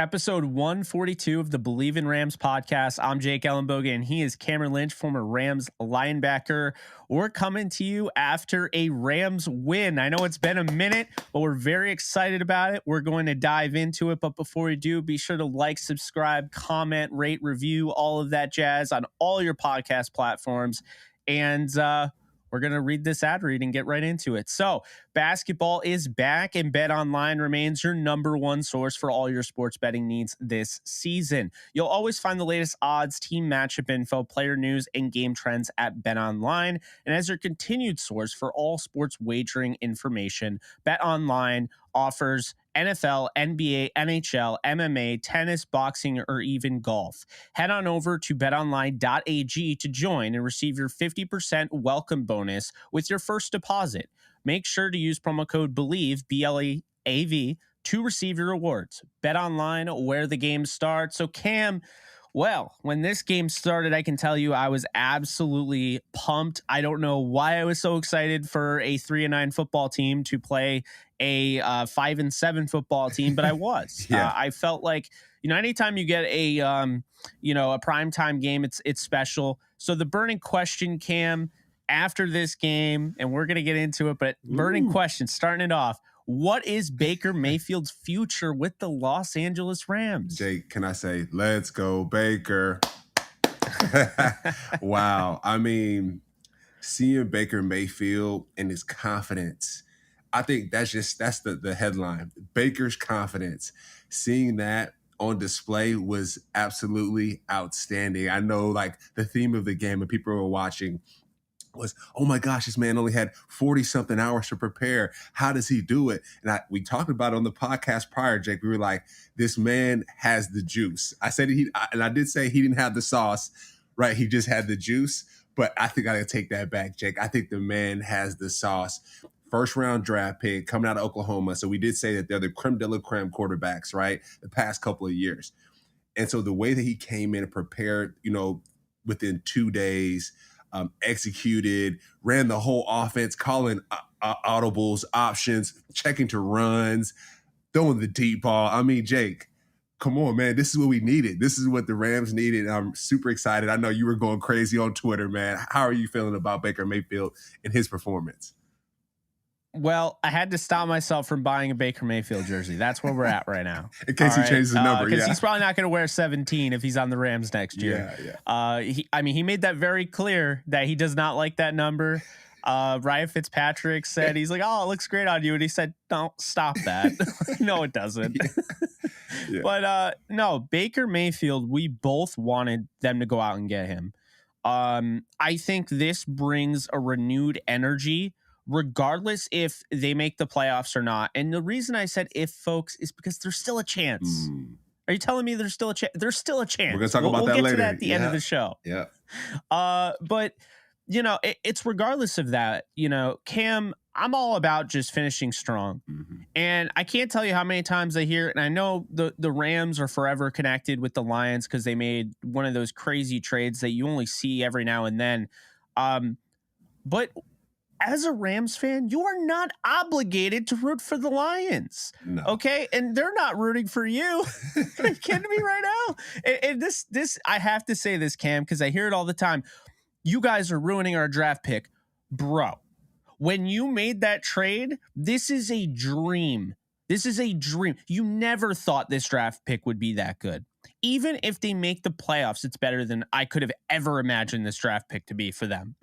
Episode 142 of the Bleav in Rams podcast. I'm Jake Ellenbogen, and he is Cameron Lynch, former Rams linebacker. We're coming to you after a Rams win. I know it's been a minute, but we're very excited about it. We're going to dive into it. But before we do, be sure to like, subscribe, comment, rate, review, all of that jazz on all your podcast platforms. And we're going to read this ad read and get right into it. So basketball is back, and BetOnline remains your number one source for all your sports betting needs this season. You'll always find the latest odds, team matchup info, player news, and game trends at BetOnline. And as your continued source for all sports wagering information, BetOnline offers NFL, NBA, NHL, MMA, tennis, boxing, or even golf. Head on over to betonline.ag to join and receive your 50% welcome bonus with your first deposit. Make sure to use promo code Bleav, BLEAV, to receive your rewards. BetOnline, where the game starts. So Cam, well, when this game started, I can tell you I was absolutely pumped. I don't know why I was so excited for a 3-9 football team to play a 5-7 football team, but I was. I felt like, anytime you get a primetime game, it's special. So the burning question, Cam, after this game, and we're going to get into it, but burning question, starting it off. What is Baker Mayfield's future with the Los Angeles Rams? Jake, can I say, let's go, Baker? Wow. I mean, seeing Baker Mayfield and his confidence, I think that's the headline. Baker's confidence. Seeing that on display was absolutely outstanding. I know, like, the theme of the game and people were watching was, oh my gosh, this man only had 40-something hours to prepare. How does he do it? And we talked about it on the podcast prior, Jake. We were like, this man has the juice. I said I did say he didn't have the sauce, right? He just had the juice. But I think I gotta take that back, Jake. I think the man has the sauce. First round draft pick coming out of Oklahoma. So we did say that they're the creme de la creme quarterbacks, right? The past couple of years. And so the way that he came in and prepared, within 2 days, executed, ran the whole offense, calling audibles, options, checking to runs, throwing the deep ball. I mean, Jake, come on, man. This is what we needed. This is what the Rams needed. I'm super excited. I know you were going crazy on Twitter, man. How are you feeling about Baker Mayfield and his performance? Well, I had to stop myself from buying a Baker Mayfield jersey. That's where we're at right now. In case he changes the number, because he's probably not going to wear 17 if he's on the Rams next year. He made that very clear that he does not like that number. Ryan Fitzpatrick said, he's like, oh, it looks great on you. And he said, don't stop that. No, it doesn't. But no, Baker Mayfield, we both wanted them to go out and get him. I think this brings a renewed energy regardless if they make the playoffs or not. And the reason I said if, folks, is because there's still a chance. Are you telling me there's still a chance? There's still a chance. We're going to talk about that later. We'll get to that at the end of the show. Yeah. But, it's regardless of that, Cam, I'm all about just finishing strong. And I can't tell you how many times I hear it. And I know the Rams are forever connected with the Lions because they made one of those crazy trades that you only see every now and then. But as a Rams fan, you are not obligated to root for the Lions. No. Okay. And they're not rooting for you. Are you kidding me right now? And this, I have to say this, Cam, because I hear it all the time. You guys are ruining our draft pick. Bro, when you made that trade, this is a dream. This is a dream. You never thought this draft pick would be that good. Even if they make the playoffs, it's better than I could have ever imagined this draft pick to be for them.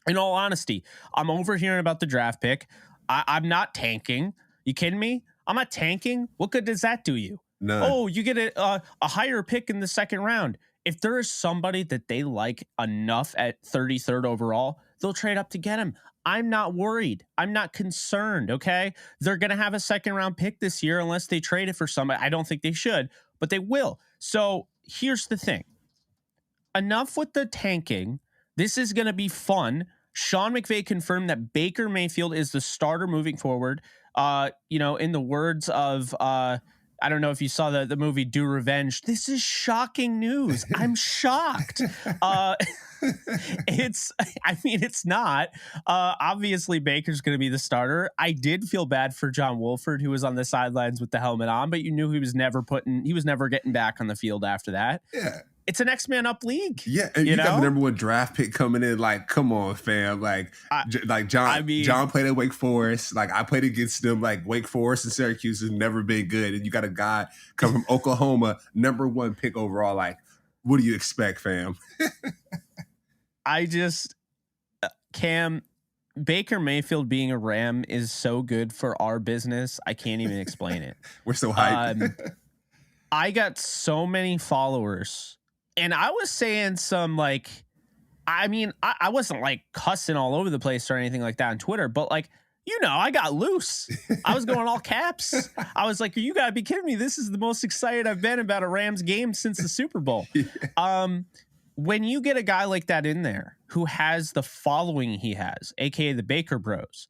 In all honesty, I'm overhearing about the draft pick. I'm not tanking. You kidding me? I'm not tanking. What good does that do you? None. Oh, you get a higher pick in the second round. If there is somebody that they like enough at 33rd overall, they'll trade up to get him. I'm not worried. I'm not concerned, okay? They're going to have a second round pick this year unless they trade it for somebody. I don't think they should, but they will. So here's the thing. Enough with the tanking. This is going to be fun. Sean McVay confirmed that Baker Mayfield is the starter moving forward. In the words of I don't know if you saw the movie Do Revenge. This is shocking news. I'm shocked. It's not. Obviously, Baker's going to be the starter. I did feel bad for John Wolford, who was on the sidelines with the helmet on, but you knew he was never getting back on the field after that. Yeah. It's a next man up league. Yeah, and you got the number one draft pick coming in. Like, come on, fam. John played at Wake Forest. Like, I played against them. Like, Wake Forest and Syracuse has never been good. And you got a guy come from Oklahoma, number one pick overall. Like, what do you expect, fam? Cam, Baker Mayfield being a Ram is so good for our business. I can't even explain it. We're so hyped. I got so many followers. And I was saying I wasn't like cussing all over the place or anything like that on Twitter, but like, I got loose. I was going all caps. I was like, you gotta be kidding me. This is the most excited I've been about a Rams game since the Super Bowl. Yeah. When you get a guy like that in there who has the following he has, aka the Baker Bros,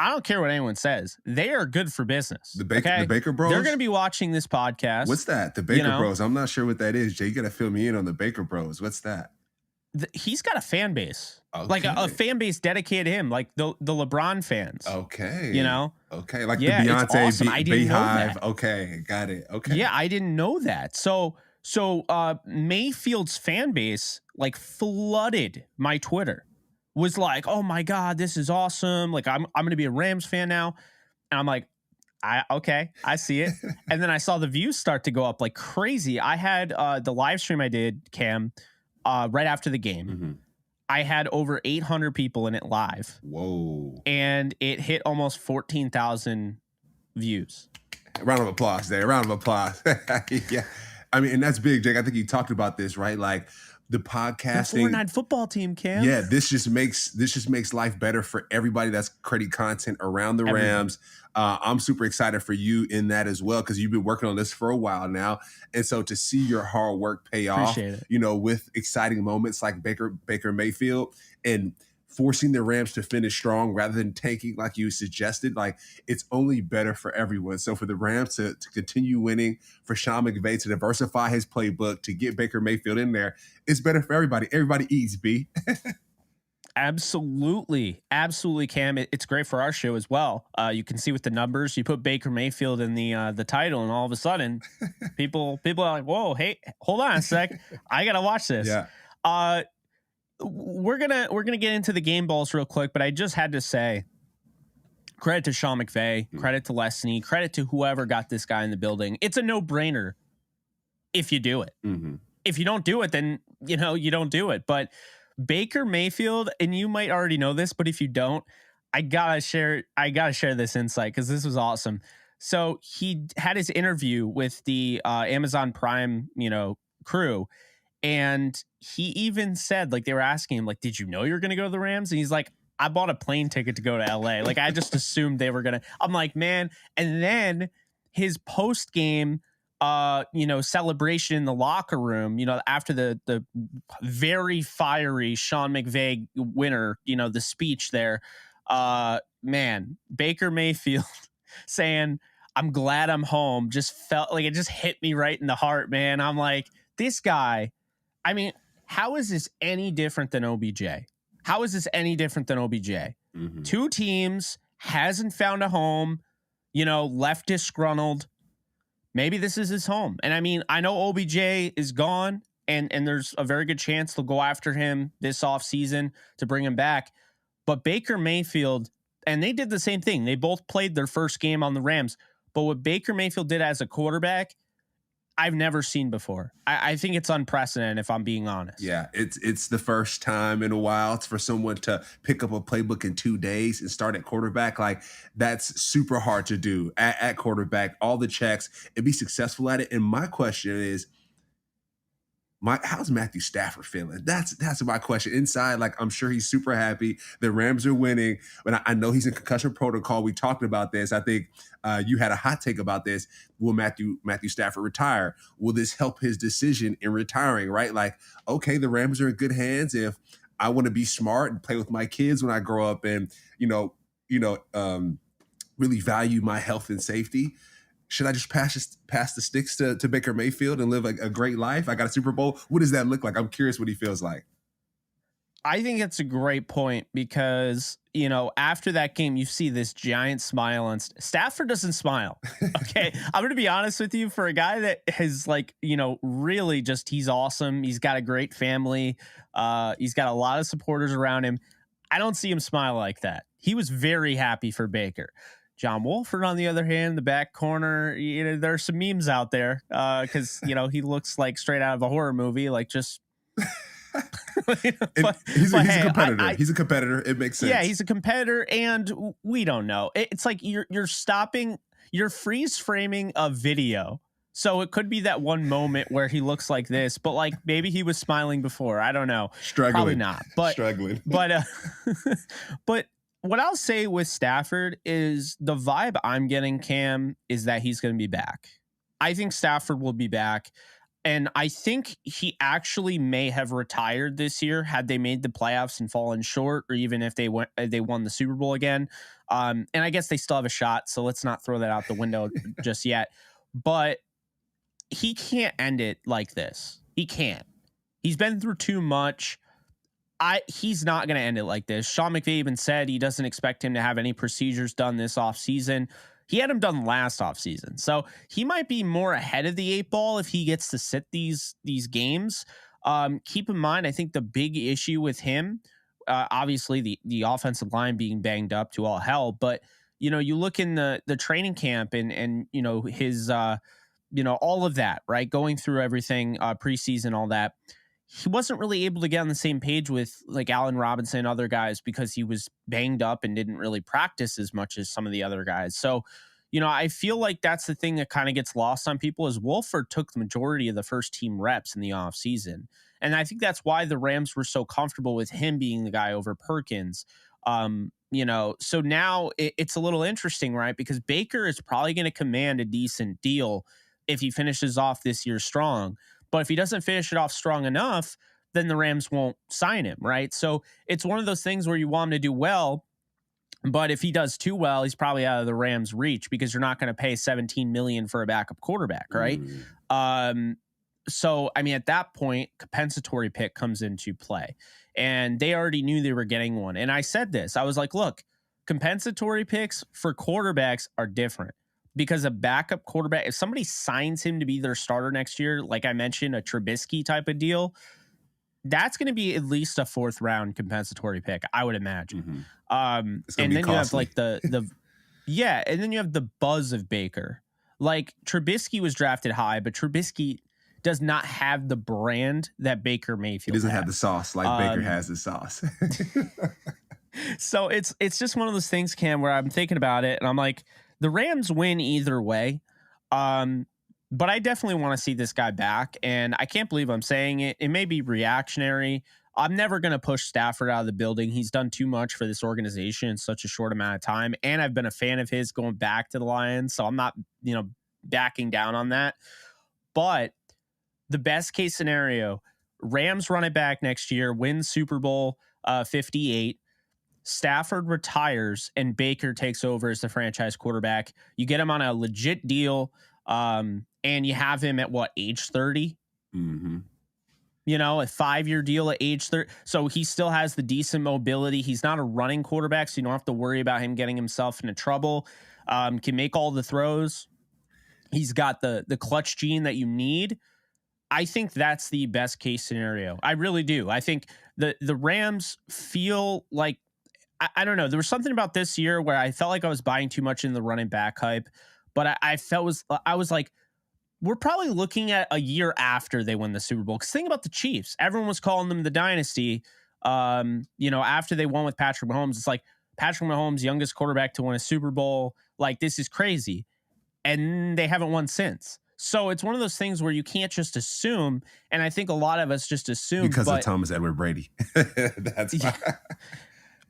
I don't care what anyone says. They are good for business. The Baker Bros? They're going to be watching this podcast. What's that? The Baker Bros. I'm not sure what that is. Jay, you got to fill me in on the Baker Bros. What's that? He's got a fan base. Okay. Like a fan base dedicated to him, like the LeBron fans. Okay. Okay. Like the Beyonce awesome. Beehive. Okay. Got it. Okay. Yeah, I didn't know that. So Mayfield's fan base like flooded my Twitter. Was like, oh my God, this is awesome. Like, I'm going to be a Rams fan now. And I'm like, I see it. And then I saw the views start to go up like crazy. I had the live stream I did, Cam, right after the game. Mm-hmm. I had over 800 people in it live. Whoa. And it hit almost 14,000 views. Round of applause there. Round of applause. Yeah. I mean, and that's big, Jake. I think you talked about this, right? Like, the podcasting, the 4-9 football team, Cam. Yeah, this just makes life better for everybody that's creating content around the Rams. I'm super excited for you in that as well, because you've been working on this for a while now, and so to see your hard work pay off, with exciting moments like Baker Mayfield and forcing the Rams to finish strong rather than tanking like you suggested, like it's only better for everyone. So for the Rams to continue winning, for Sean McVay to diversify his playbook, to get Baker Mayfield in there, it's better for everybody. Everybody eats, B. Absolutely, Cam. It's great for our show as well. You can see with the numbers, you put Baker Mayfield in the title, and all of a sudden, people are like, "Whoa, hey, hold on a sec, I gotta watch this." Yeah. We're gonna get into the game balls real quick, but I just had to say, credit to Sean McVay, credit to Lesney, credit to whoever got this guy in the building. It's a no-brainer if you do it. Mm-hmm. If you don't do it, then you don't do it. But Baker Mayfield, and you might already know this, but if you don't, I gotta share this insight because this was awesome. So he had his interview with the Amazon Prime, crew. And he even said, like, they were asking him, like, did you know you were going to go to the Rams? And he's like, I bought a plane ticket to go to LA. Like, I just assumed they were going to. I'm like, man. And then his post game, celebration in the locker room, after the very fiery Sean McVay winner, the speech there, man, Baker Mayfield saying, I'm glad I'm home, just felt like it just hit me right in the heart, man. I'm like, this guy. I mean, how is this any different than OBJ? How is this any different than OBJ? Mm-hmm. Two teams, hasn't found a home, left disgruntled. Maybe this is his home. And I mean, I know OBJ is gone, and there's a very good chance they'll go after him this offseason to bring him back. But Baker Mayfield, and they did the same thing. They both played their first game on the Rams. But what Baker Mayfield did as a quarterback, I've never seen before. I think it's unprecedented, if I'm being honest. Yeah, it's the first time in a while. It's for someone to pick up a playbook in 2 days and start at quarterback. Like, that's super hard to do at quarterback, all the checks, and be successful at it. And my question is, how's Matthew Stafford feeling? That's my question. Inside, like, I'm sure he's super happy. The Rams are winning, but I know he's in concussion protocol. We talked about this. I think you had a hot take about this. Will Matthew Stafford retire? Will this help his decision in retiring? Right? Like, okay, the Rams are in good hands. If I want to be smart and play with my kids when I grow up, and really value my health and safety, should I just pass the sticks to Baker Mayfield and live a great life? I got a Super Bowl. What does that look like? I'm curious what he feels like. I think it's a great point because, after that game, you see this giant smile on Stafford doesn't smile. Okay. I'm going to be honest with you, for a guy that has really just, he's awesome. He's got a great family. He's got a lot of supporters around him. I don't see him smile like that. He was very happy for Baker. John Wolford, on the other hand, the back corner, there's some memes out there because, he looks like straight out of a horror movie, like just. He's a competitor. He's a competitor. It makes sense. Yeah, he's a competitor, and we don't know. It's like you're freeze framing a video. So it could be that one moment where he looks like this, but like maybe he was smiling before. I don't know. Struggling. Probably not. But struggling. But but what I'll say with Stafford is the vibe I'm getting, Cam, is that he's going to be back. I think Stafford will be back. And I think he actually may have retired this year had they made the playoffs and fallen short, or even if they won the Super Bowl again. And I guess they still have a shot, so let's not throw that out the window just yet. But he can't end it like this. He can't. He's been through too much. He's not going to end it like this. Sean McVay even said he doesn't expect him to have any procedures done this offseason. He had him done last offseason. So he might be more ahead of the 8 ball if he gets to sit these games. Keep in mind, I think the big issue with him, obviously the offensive line being banged up to all hell, but you look in the training camp and his all of that, right? Going through everything, preseason, all that. He wasn't really able to get on the same page with like Allen Robinson and other guys because he was banged up and didn't really practice as much as some of the other guys. So, I feel like that's the thing that kind of gets lost on people is Wolford took the majority of the first team reps in the offseason. And I think that's why the Rams were so comfortable with him being the guy over Perkins. So now it's a little interesting, right? Because Baker is probably going to command a decent deal if he finishes off this year strong. But if he doesn't finish it off strong enough, then the Rams won't sign him, right? So it's one of those things where you want him to do well, but if he does too well, he's probably out of the Rams' reach because you're not going to pay $17 million for a backup quarterback, right? So, I mean, at that point, compensatory pick comes into play. And they already knew they were getting one. And I said this. I was like, look, compensatory picks for quarterbacks are different. Because a backup quarterback, if somebody signs him to be their starter next year, like I mentioned, a Trubisky type of deal, that's going to be at least a 4th round compensatory pick, I would imagine. And then you have like and then you have the buzz of Baker. Like Trubisky was drafted high, but Trubisky does not have the brand that Baker Mayfield has. He doesn't have the sauce like Baker has the sauce. So it's just one of those things, Cam, where I'm thinking about it and I'm like, the Rams win either way. But I definitely want to see this guy back. And I can't believe I'm saying it. It may be reactionary. I'm never going to push Stafford out of the building. He's done too much for this organization in such a short amount of time. And I've been a fan of his going back to the Lions. So I'm not, backing down on that. But the best case scenario, Rams run it back next year, win Super Bowl 58. Stafford retires and Baker takes over as the franchise quarterback. You get him on a legit deal, and you have him at age 30? Mm-hmm. A 5-year deal at age 30. So he still has the decent mobility. He's not a running quarterback, so you don't have to worry about him getting himself into trouble. Can make all the throws. He's got the clutch gene that you need. I think that's the best case scenario. I really do. I think the Rams feel like, I don't know. There was something about this year where I felt like I was buying too much in the running back hype, but I was like, we're probably looking at a year after they win the Super Bowl. Because think about the Chiefs. Everyone was calling them the dynasty. After they won with Patrick Mahomes, it's like Patrick Mahomes, youngest quarterback to win a Super Bowl. Like, this is crazy. And they haven't won since. So it's one of those things where you can't just assume. And I think a lot of us just assume. Because of Thomas Edward Brady. That's why.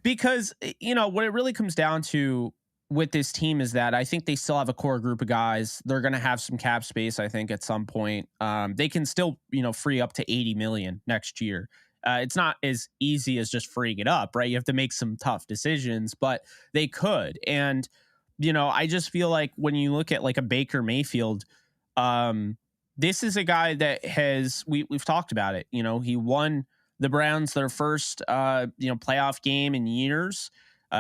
Because, what it really comes down to with this team is that I think they still have a core group of guys. They're going to have some cap space, I think, at some point. They can still, free up to $80 million next year. It's not as easy as just freeing it up, right? You have to make some tough decisions, but they could. And, I just feel like when you look at like a Baker Mayfield, this is a guy that we've talked about it. He won the Browns their first playoff game in years.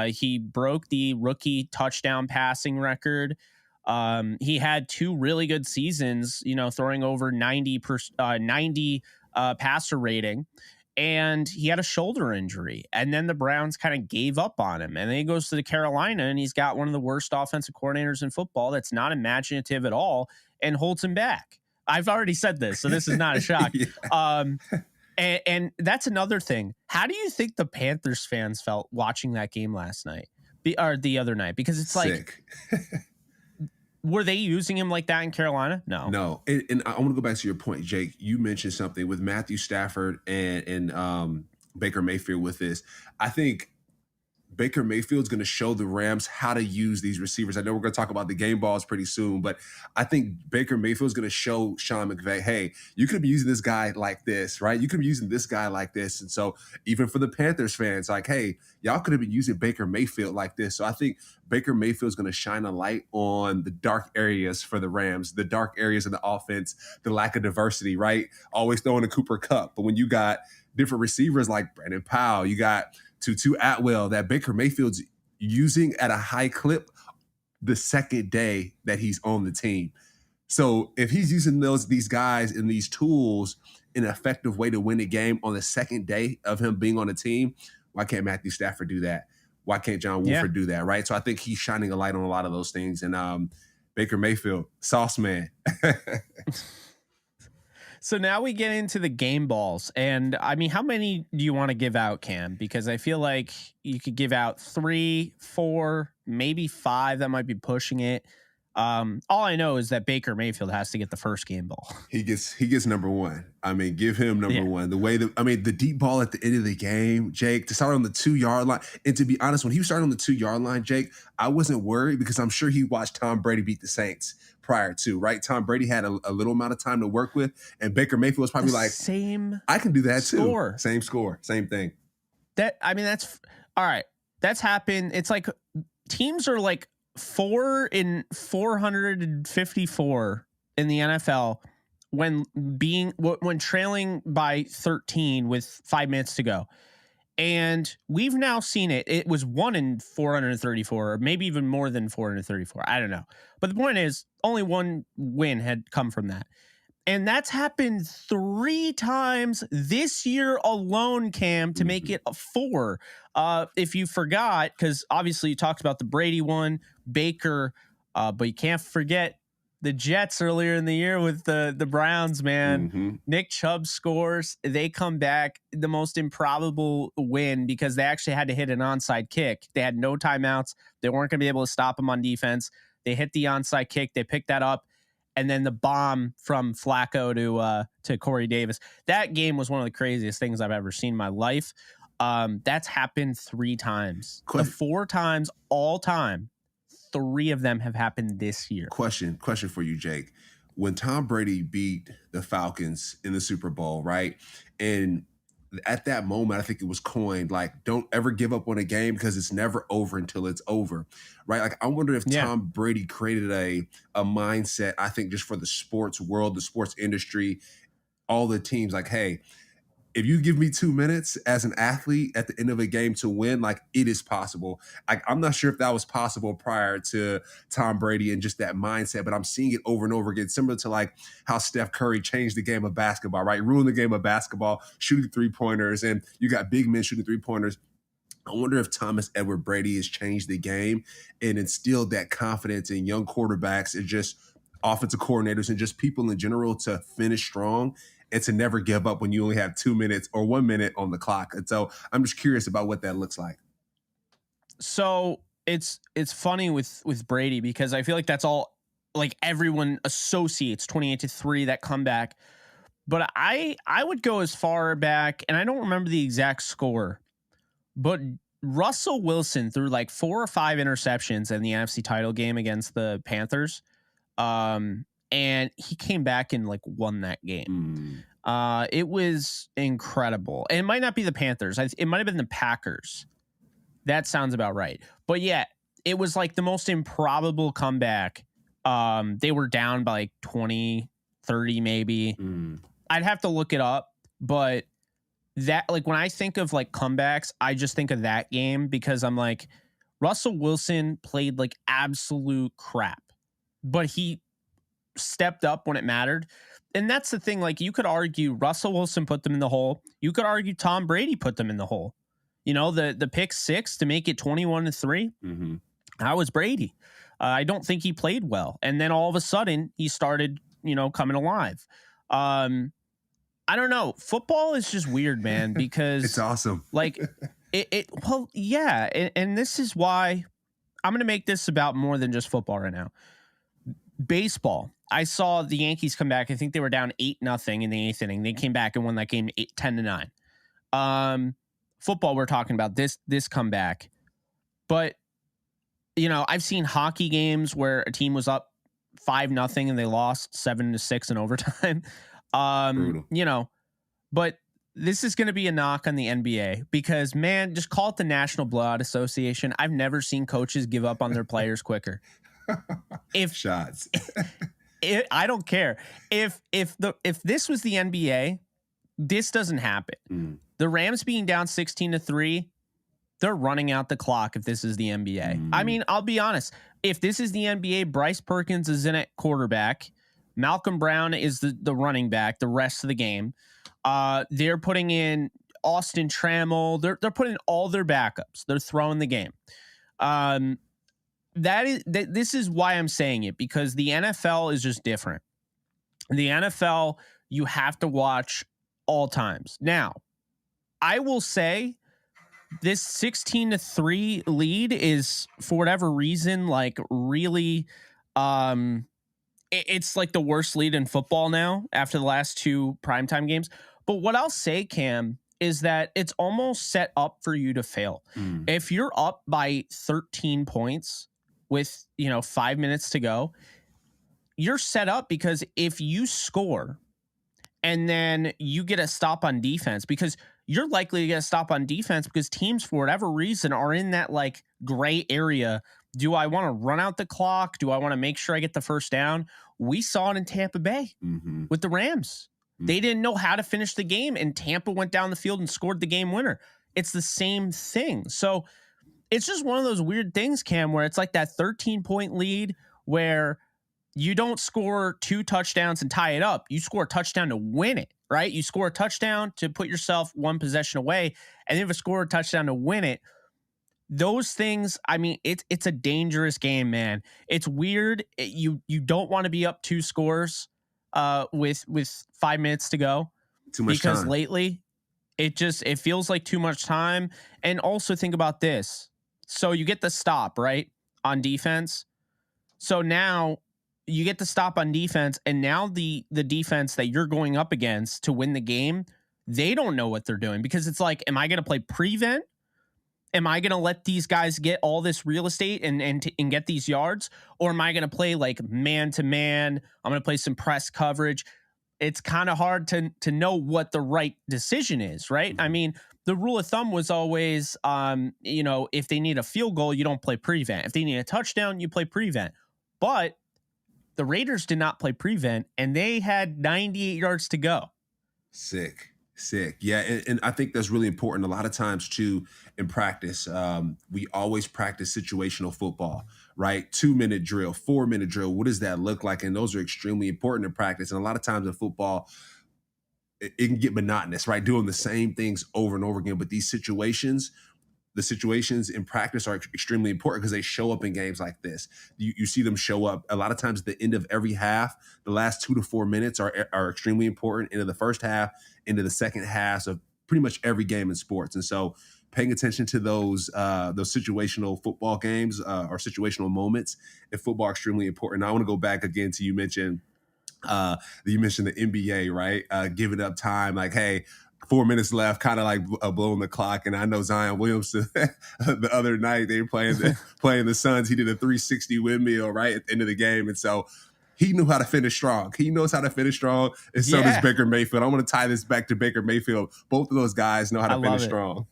He broke the rookie touchdown passing record. He had 2 really good seasons, throwing over 90 passer rating. And he had a shoulder injury. And then the Browns kind of gave up on him. And then he goes to the Carolina, and he's got one of the worst offensive coordinators in football that's not imaginative at all and holds him back. I've already said this, so this is not a shock. Yeah. And that's another thing. How do you think the Panthers fans felt watching that game last night or the other night? Because it's Sick. like, were they using him like that in Carolina? No. And I want to go back to your point, Jake. You mentioned something with Matthew Stafford and Baker Mayfield with this. I think Baker Mayfield's going to show the Rams how to use these receivers. I know we're going to talk about the game balls pretty soon, but I think Baker Mayfield's going to show Sean McVay, hey, you could be using this guy like this, right? You could be using this guy like this. And so even for the Panthers fans, like, hey, y'all could have been using Baker Mayfield like this. So I think Baker Mayfield's going to shine a light on the dark areas for the Rams, the dark areas of the offense, the lack of diversity, right? Always throwing a Cooper Kupp. But when you got different receivers like Brandon Powell, you got Tutu Atwell that Baker Mayfield's using at a high clip the second day that he's on the team. So if he's using these guys and these tools in an effective way to win a game on the second day of him being on the team, why can't Matthew Stafford do that? Why can't John Wolford do that, right? So I think he's shining a light on a lot of those things. And Baker Mayfield, sauce man. So now we get into the game balls. And I mean, how many do you want to give out, Cam? Because I feel like you could give out 3, 4, maybe 5. That might be pushing it. All I know is that Baker Mayfield has to get the first game ball. He gets number 1. I mean, give him number 1. The way the deep ball at the end of the game, Jake, to start on the 2-yard line. And to be honest, when he started on the 2-yard line, Jake, I wasn't worried because I'm sure he watched Tom Brady beat the Saints prior to, right? Tom Brady had a little amount of time to work with, and Baker Mayfield was probably same. I can do that score. too. Same score, same thing. That's all right. That's happened. It's like teams are like 4 in 454 in the NFL when trailing by 13 with 5 minutes to go. And we've now seen it. It was 1 in 434, or maybe even more than 434. I don't know. But the point is, only 1 win had come from that. And that's happened 3 times this year alone, Cam, to make it a 4. If you forgot, because obviously you talked about the Brady one, Baker, but you can't forget the Jets earlier in the year with the Browns, man. Mm-hmm. Nick Chubb scores. They come back, the most improbable win because they actually had to hit an onside kick. They had no timeouts. They weren't going to be able to stop him on defense. They hit the onside kick. They picked that up. And then the bomb from Flacco to Corey Davis. That game was one of the craziest things I've ever seen in my life. That's happened 3 times. The 4 times all time, 3 of them have happened this year. Question for you, Jake. When Tom Brady beat the Falcons in the Super Bowl, right? And at that moment, I think it was coined like, don't ever give up on a game because it's never over until it's over, right? Like, I wonder if Tom Brady created a mindset, I think, just for the sports world, the sports industry, all the teams, like, hey, if you give me 2 minutes as an athlete at the end of a game to win, like, it is possible. I'm not sure if that was possible prior to Tom Brady and just that mindset, but I'm seeing it over and over again, similar to like how Steph Curry changed the game of basketball, right? Ruined the game of basketball, shooting 3-pointers, and you got big men shooting 3-pointers. I wonder if Thomas Edward Brady has changed the game and instilled that confidence in young quarterbacks and just offensive coordinators and just people in general to finish strong and to never give up when you only have 2 minutes or 1 minute on the clock. And so I'm just curious about what that looks like. So it's funny with Brady because I feel like that's all, like, everyone associates 28-3, that comeback. But I would go as far back, and I don't remember the exact score, but Russell Wilson threw like 4 or 5 interceptions in the NFC title game against the Panthers. And he came back and like won that game. It was incredible. And it might not be the Panthers. It might have been the Packers. That sounds about right. But yeah, it was like the most improbable comeback. They were down by like 20, 30 maybe. I'd have to look it up, but that, like, when I think of like comebacks, I just think of that game because I'm like, Russell Wilson played like absolute crap, but he stepped up when it mattered. And that's the thing. Like, you could argue Russell Wilson put them in the hole. You could argue Tom Brady put them in the hole. You know, the pick 6 to make it 21-3. That was Brady. I don't think he played well. And then all of a sudden he started, you know, coming alive. I don't know. Football is just weird, man, because it's awesome. Like well, yeah. And this is why I'm going to make this about more than just football right now. Baseball. I saw the Yankees come back. I think they were down 8-0 in the 8th inning. They came back and won that game 10-9. Football, we're talking about this comeback. But, you know, I've seen hockey games where a team was up 5-0 and they lost 7-6 in overtime. You know, but this is going to be a knock on the NBA because, man, just call it the National Blowout Association. I've never seen coaches give up on their players quicker. If shots, I don't care. If this was the NBA, this doesn't happen. The Rams being down 16-3, they're running out the clock. If this is the NBA, I mean, I'll be honest. If this is the NBA, Bryce Perkins is in at quarterback. Malcolm Brown is the running back the rest of the game. They're putting in Austin Trammell. They're putting all their backups. They're throwing the game. This is why I'm saying it, because the NFL is just different. The NFL, you have to watch all times. Now, I will say this 16-3 lead is, for whatever reason, like really, it's like the worst lead in football now after the last 2 primetime games. But what I'll say, Cam, is that it's almost set up for you to fail. If you're up by 13 points with, 5 minutes to go, you're set up, because if you score and then you get a stop on defense, because you're likely to get a stop on defense because teams, for whatever reason, are in that like gray area. Do I want to run out the clock? Do I want to make sure I get the first down? We saw it in Tampa Bay with the Rams. They didn't know how to finish the game, and Tampa went down the field and scored the game winner. It's the same thing. So it's just one of those weird things, Cam, where it's like that 13-point lead where you don't score 2 touchdowns and tie it up. You score a touchdown to win it, right? You score a touchdown to put yourself 1 possession away, and then if you score a touchdown to win it. Those things, I mean, it's a dangerous game, man. It's weird. You don't want to be up 2 scores with 5 minutes to go. Too much because time. Lately it feels like too much time. And also think about this. So you get the stop, right, on defense. So now you get the stop on defense, and now the defense that you're going up against to win the game, they don't know what they're doing, because it's like, am I going to play prevent? Am I going to let these guys get all this real estate and get these yards? Or am I going to play like man to man? I'm going to play some press coverage. It's kind of hard to know what the right decision is, right? I mean, the rule of thumb was always, if they need a field goal, you don't play prevent. If they need a touchdown, you play prevent. But the Raiders did not play prevent, and they had 98 yards to go. Sick. Yeah. And I think that's really important. A lot of times too, in practice, we always practice situational football, right? 2-minute drill, 4-minute drill. What does that look like? And those are extremely important in practice. And a lot of times in football, it can get monotonous, right? Doing the same things over and over again. But the situations in practice are extremely important because they show up in games like this. You see them show up a lot of times at the end of every half. The last 2 to 4 minutes are extremely important, into the first half, into the second half of pretty much every game in sports. And so paying attention to those situational football games or situational moments in football are extremely important. Now, I want to go back again to you mentioned the NBA, right? Giving up time, like, hey, 4 minutes left, kind of like blowing the clock. And I know Zion Williamson the other night, they were playing the Suns. He did a 360 windmill right at the end of the game. And so he knew how to finish strong. He knows how to finish strong. And so does Baker Mayfield. I want to tie this back to Baker Mayfield. Both of those guys know how to finish strong.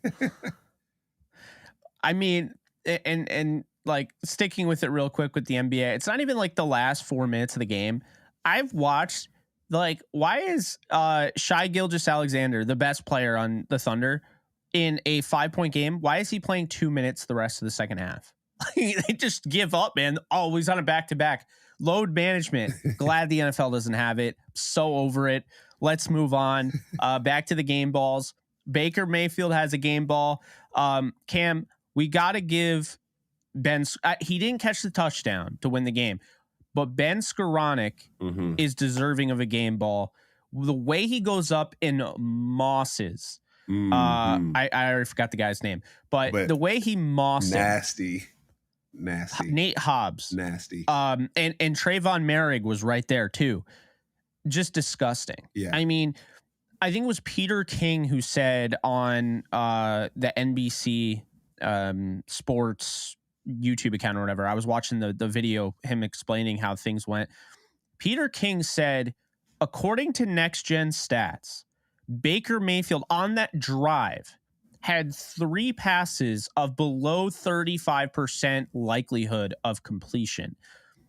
I mean, and like sticking with it real quick with the NBA, it's not even like the last 4 minutes of the game. I've watched, like, why is Shai Gilgeous-Alexander the best player on the Thunder in a 5-point game? Why is he playing 2 minutes the rest of the second half? They just give up, man. Oh, he's on a back-to-back. Load management. Glad the NFL doesn't have it. So over it. Let's move on. Back to the game balls. Baker Mayfield has a game ball. Cam, we got to give Ben. He didn't catch the touchdown to win the game, but Ben Skoranek is deserving of a game ball. The way he goes up in mosses. I already forgot the guy's name, but the way he mossed nasty. Nate Hobbs, nasty. And Trayvon Merrick was right there too. Just disgusting. Yeah. I mean, I think it was Peter King who said on the NBC sports YouTube account or whatever. I was watching the video, him explaining how things went. Peter King said, according to Next Gen Stats, Baker Mayfield on that drive had 3 passes of below 35% likelihood of completion.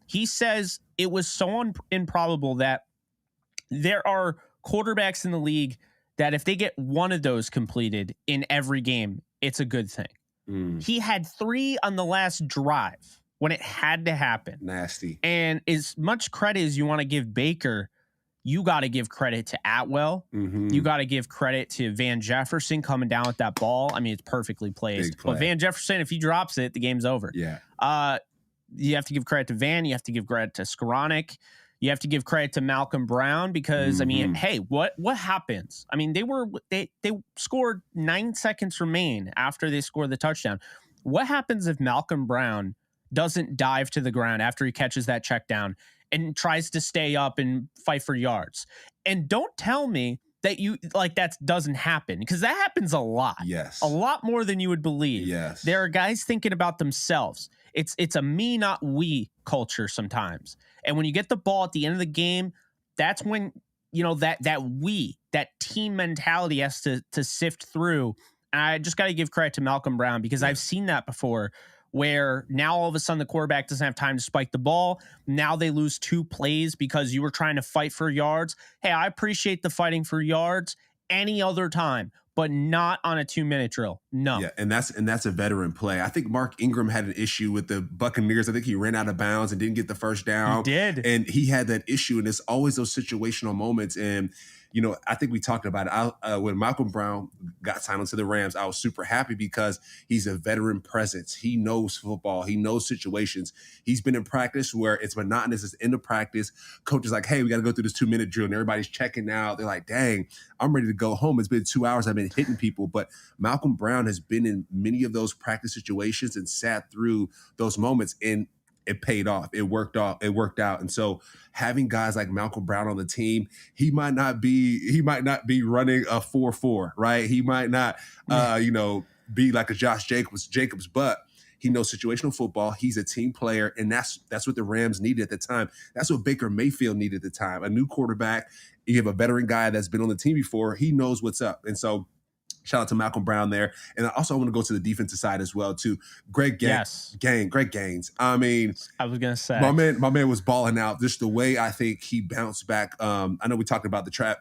He says it was so improbable that there are quarterbacks in the league that if they get one of those completed in every game, it's a good thing. He had 3 on the last drive when it had to happen. Nasty. And as much credit as you want to give Baker, you got to give credit to Atwell. You got to give credit to Van Jefferson coming down with that ball. I mean, it's perfectly placed. But Van Jefferson, if he drops it, the game's over. Yeah. You have to give credit to Van. You have to give credit to Skoranek. You have to give credit to Malcolm Brown because, I mean, hey, what happens? I mean, they scored 9 seconds remain after they scored the touchdown. What happens if Malcolm Brown doesn't dive to the ground after he catches that check down and tries to stay up and fight for yards? And don't tell me that that doesn't happen, because that happens a lot. Yes. A lot more than you would believe. Yes. There are guys thinking about themselves. It's a me, not we culture sometimes. And when you get the ball at the end of the game, that's when, that team mentality has to sift through. And I just got to give credit to Malcolm Brown, because I've seen that before, where now all of a sudden the quarterback doesn't have time to spike the ball. Now they lose 2 plays because you were trying to fight for yards. Hey, I appreciate the fighting for yards any other time, but not on a 2-minute drill. No. Yeah, and that's a veteran play. I think Mark Ingram had an issue with the Buccaneers. I think he ran out of bounds and didn't get the first down. He did. And he had that issue, and it's always those situational moments. And I think we talked about it. When Malcolm Brown got signed onto the Rams, I was super happy because he's a veteran presence. He knows football. He knows situations. He's been in practice where it's monotonous. It's end of practice. Coach is like, hey, we got to go through this 2-minute drill, and everybody's checking out. They're like, dang, I'm ready to go home. It's been 2 hours. I've been hitting people. But Malcolm Brown has been in many of those practice situations and sat through those moments, and it paid off. It worked out. And so having guys like Malcolm Brown on the team, he might not be running a 4-4, right? He might not, be like a Josh Jacobs, but he knows situational football. He's a team player, and that's what the Rams needed at the time. That's what Baker Mayfield needed at the time. A new quarterback. You have a veteran guy that's been on the team before. He knows what's up. And so shout out to Malcolm Brown there. And I also want to go to the defensive side as well, too. Greg Gaines. I mean, I was going to say. My man was balling out. Just the way I think he bounced back. I know we talked about the trap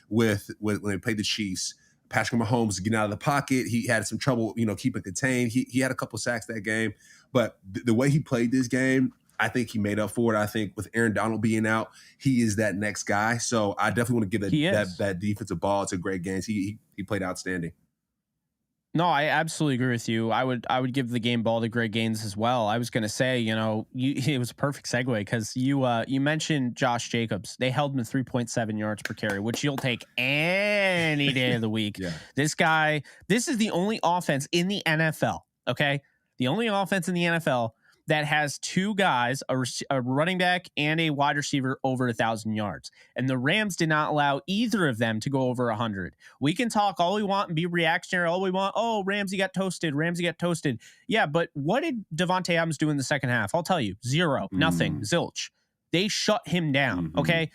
with when they played the Chiefs. Patrick Mahomes getting out of the pocket. He had some trouble, keeping contained. He had a couple sacks that game. But the way he played this game, I think he made up for it. I think with Aaron Donald being out, he is that next guy. So I definitely want to give that defensive ball to Greg Gaines. He played outstanding. No, I absolutely agree with you. I would give the game ball to Greg Gaines as well. I was going to say, it was a perfect segue because you mentioned Josh Jacobs. They held him to 3.7 yards per carry, which you'll take any day of the week. Yeah. This is the only offense in the NFL, okay? The only offense in the NFL that has 2 guys, a running back and a wide receiver, over 1,000 yards. And the Rams did not allow either of them to go over 100. We can talk all we want and be reactionary all we want. Oh, Ramsey got toasted. Yeah, but what did Devontae Adams do in the second half? I'll tell you. 0, nothing, zilch. They shut him down, okay?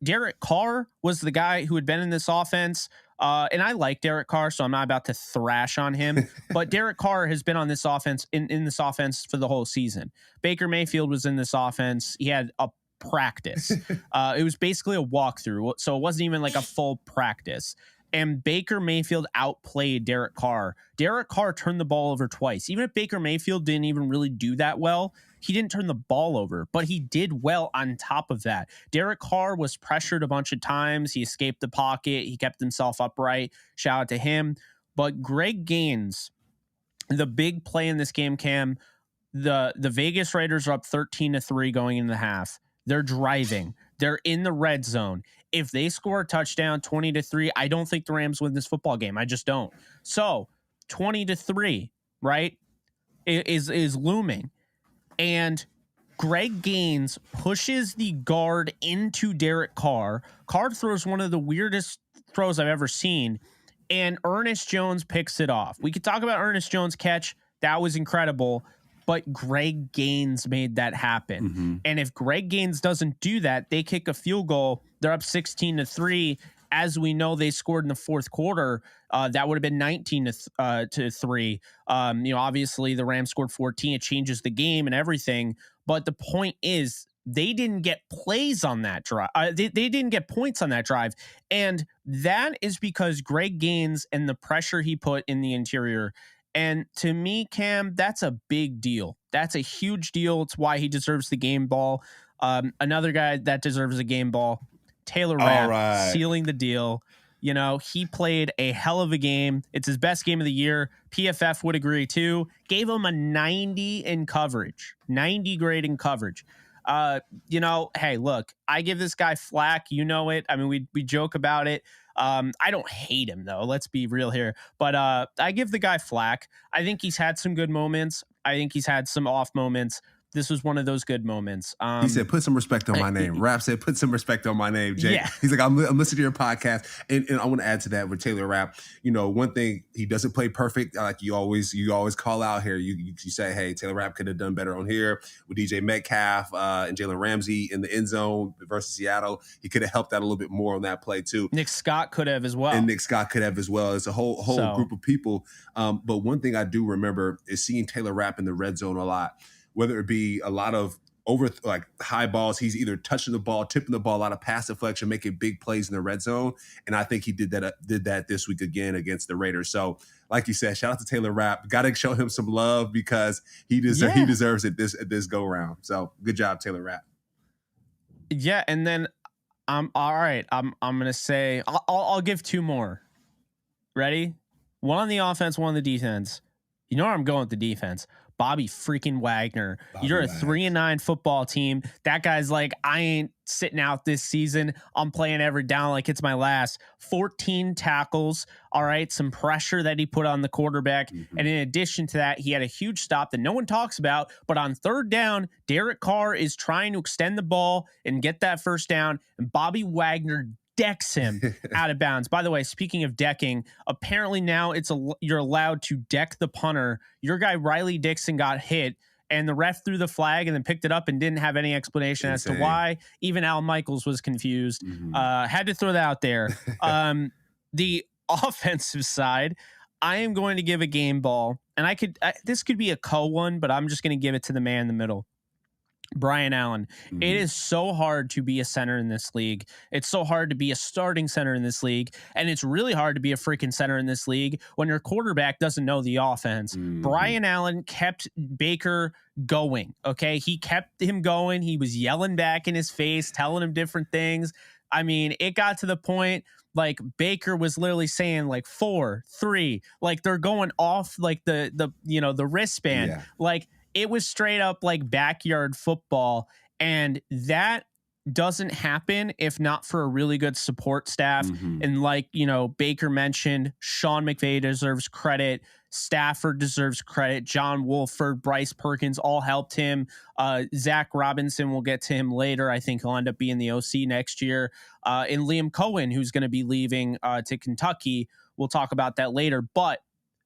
Derek Carr was the guy who had been in this offense And I like Derek Carr, so I'm not about to thrash on him. But Derek Carr has been on this offense in this offense for the whole season. Baker Mayfield was in this offense. He had a practice. It was basically a walkthrough, so it wasn't even like a full practice. And Baker Mayfield outplayed Derek Carr. Derek Carr turned the ball over twice. Even if Baker Mayfield didn't even really do that well, he didn't turn the ball over, but he did well on top of that. Derek Carr was pressured a bunch of times. He escaped the pocket. He kept himself upright. Shout out to him. But Greg Gaines, the big play in this game, Cam, the Vegas Raiders are up 13-3 going into the half. They're driving. They're in the red zone. If they score a touchdown 20-3, I don't think the Rams win this football game. I just don't. So 20-3, right, is looming. And Greg Gaines pushes the guard into Derek Carr. Carr throws one of the weirdest throws I've ever seen. And Ernest Jones picks it off. We could talk about Ernest Jones' catch. That was incredible. But Greg Gaines made that happen. Mm-hmm. And if Greg Gaines doesn't do that, they kick a field goal. They're up 16-3. As we know, they scored in the fourth quarter. That would have been 19-3. Obviously the Rams scored 14. It changes the game and everything. But the point is, they didn't get plays on that drive. They didn't get points on that drive. And that is because Greg Gaines and the pressure he put in the interior. And to me, Cam, that's a big deal. That's a huge deal. It's why he deserves the game ball. Another guy that deserves a game ball, Taylor Rapp, sealing the deal. He played a hell of a game. It's his best game of the year. PFF would agree too. Gave him a 90 in coverage, 90 grade in coverage. Hey, look, I give this guy flack. You know it. I mean, we joke about it. I don't hate him though. Let's be real here. But I give the guy flack. I think he's had some good moments. I think he's had some off moments. This was one of those good moments. He said, put some respect on my name. Rapp said, put some respect on my name, Jake. Yeah. He's like, I'm listening to your podcast. And I want to add to that with Taylor Rapp. One thing, he doesn't play perfect. Like you always call out here. You say, hey, Taylor Rapp could have done better on here with DJ Metcalf and Jalen Ramsey in the end zone versus Seattle. He could have helped out a little bit more on that play too. Nick Scott could have as well. It's a whole group of people. But one thing I do remember is seeing Taylor Rapp in the red zone a lot. Whether it be a lot of high balls, he's either touching the ball, tipping the ball, a lot of pass deflection, making big plays in the red zone. And I think he did that this week again against the Raiders. So like you said, shout out to Taylor Rapp. Got to show him some love because he deserves it this go round. So good job, Taylor Rapp. Yeah. And then all right. I'm going to say, I'll give two more. Ready? One on the offense, one on the defense. You know where I'm going with the defense. Bobby freaking Wagner. You're a 3-9 football team. That guy's like, I ain't sitting out this season. I'm playing every down like it's my last. 14 tackles. All right. Some pressure that he put on the quarterback. Mm-hmm. And in addition to that, he had a huge stop that no one talks about. But on third down, Derek Carr is trying to extend the ball and get that first down. And Bobby Wagner decks him out of bounds. By the way, speaking of decking, apparently now you're allowed to deck the punter. Your guy Riley Dixon got hit, and the ref threw the flag and then picked it up and didn't have any explanation as to why. Even Al Michaels was confused. Mm-hmm. Had to throw that out there. The offensive side, I am going to give a game ball, and this could be a one, but I'm just going to give it to the man in the middle. Brian Allen. Mm-hmm. It is so hard to be a center in this league. It's so hard to be a starting center in this league. And it's really hard to be a freaking center in this league when your quarterback doesn't know the offense. Mm-hmm. Brian Allen kept Baker going. Okay. He kept him going. He was yelling back in his face, telling him different things. I mean, it got to the point like Baker was literally saying like 4, 3, like they're going off like the wristband. Yeah. Like, it was straight up like backyard football, and that doesn't happen if not for a really good support staff. Mm-hmm. And like, Baker mentioned, Sean McVay deserves credit. Stafford deserves credit. John Wolford, Bryce Perkins all helped him. Zach Robinson, we'll get to him later. I think he'll end up being the OC next year. And Liam Cohen, who's going to be leaving to Kentucky. We'll talk about that later. But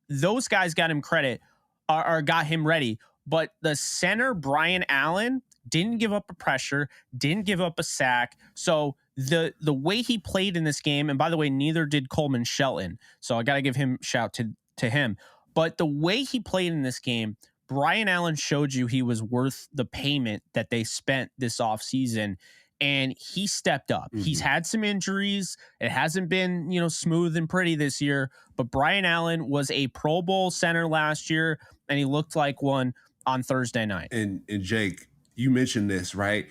those guys got him credit or got him ready. But the center, Brian Allen, didn't give up a pressure, didn't give up a sack. So the way he played in this game, and by the way, neither did Coleman Shelton, so I got to give him shout to him. But the way he played in this game, Brian Allen showed you he was worth the payment that they spent this offseason, and he stepped up. He's had some injuries. It hasn't been, smooth and pretty this year, but Brian Allen was a Pro Bowl center last year, and he looked like one on Thursday night. And Jake, you mentioned this, right?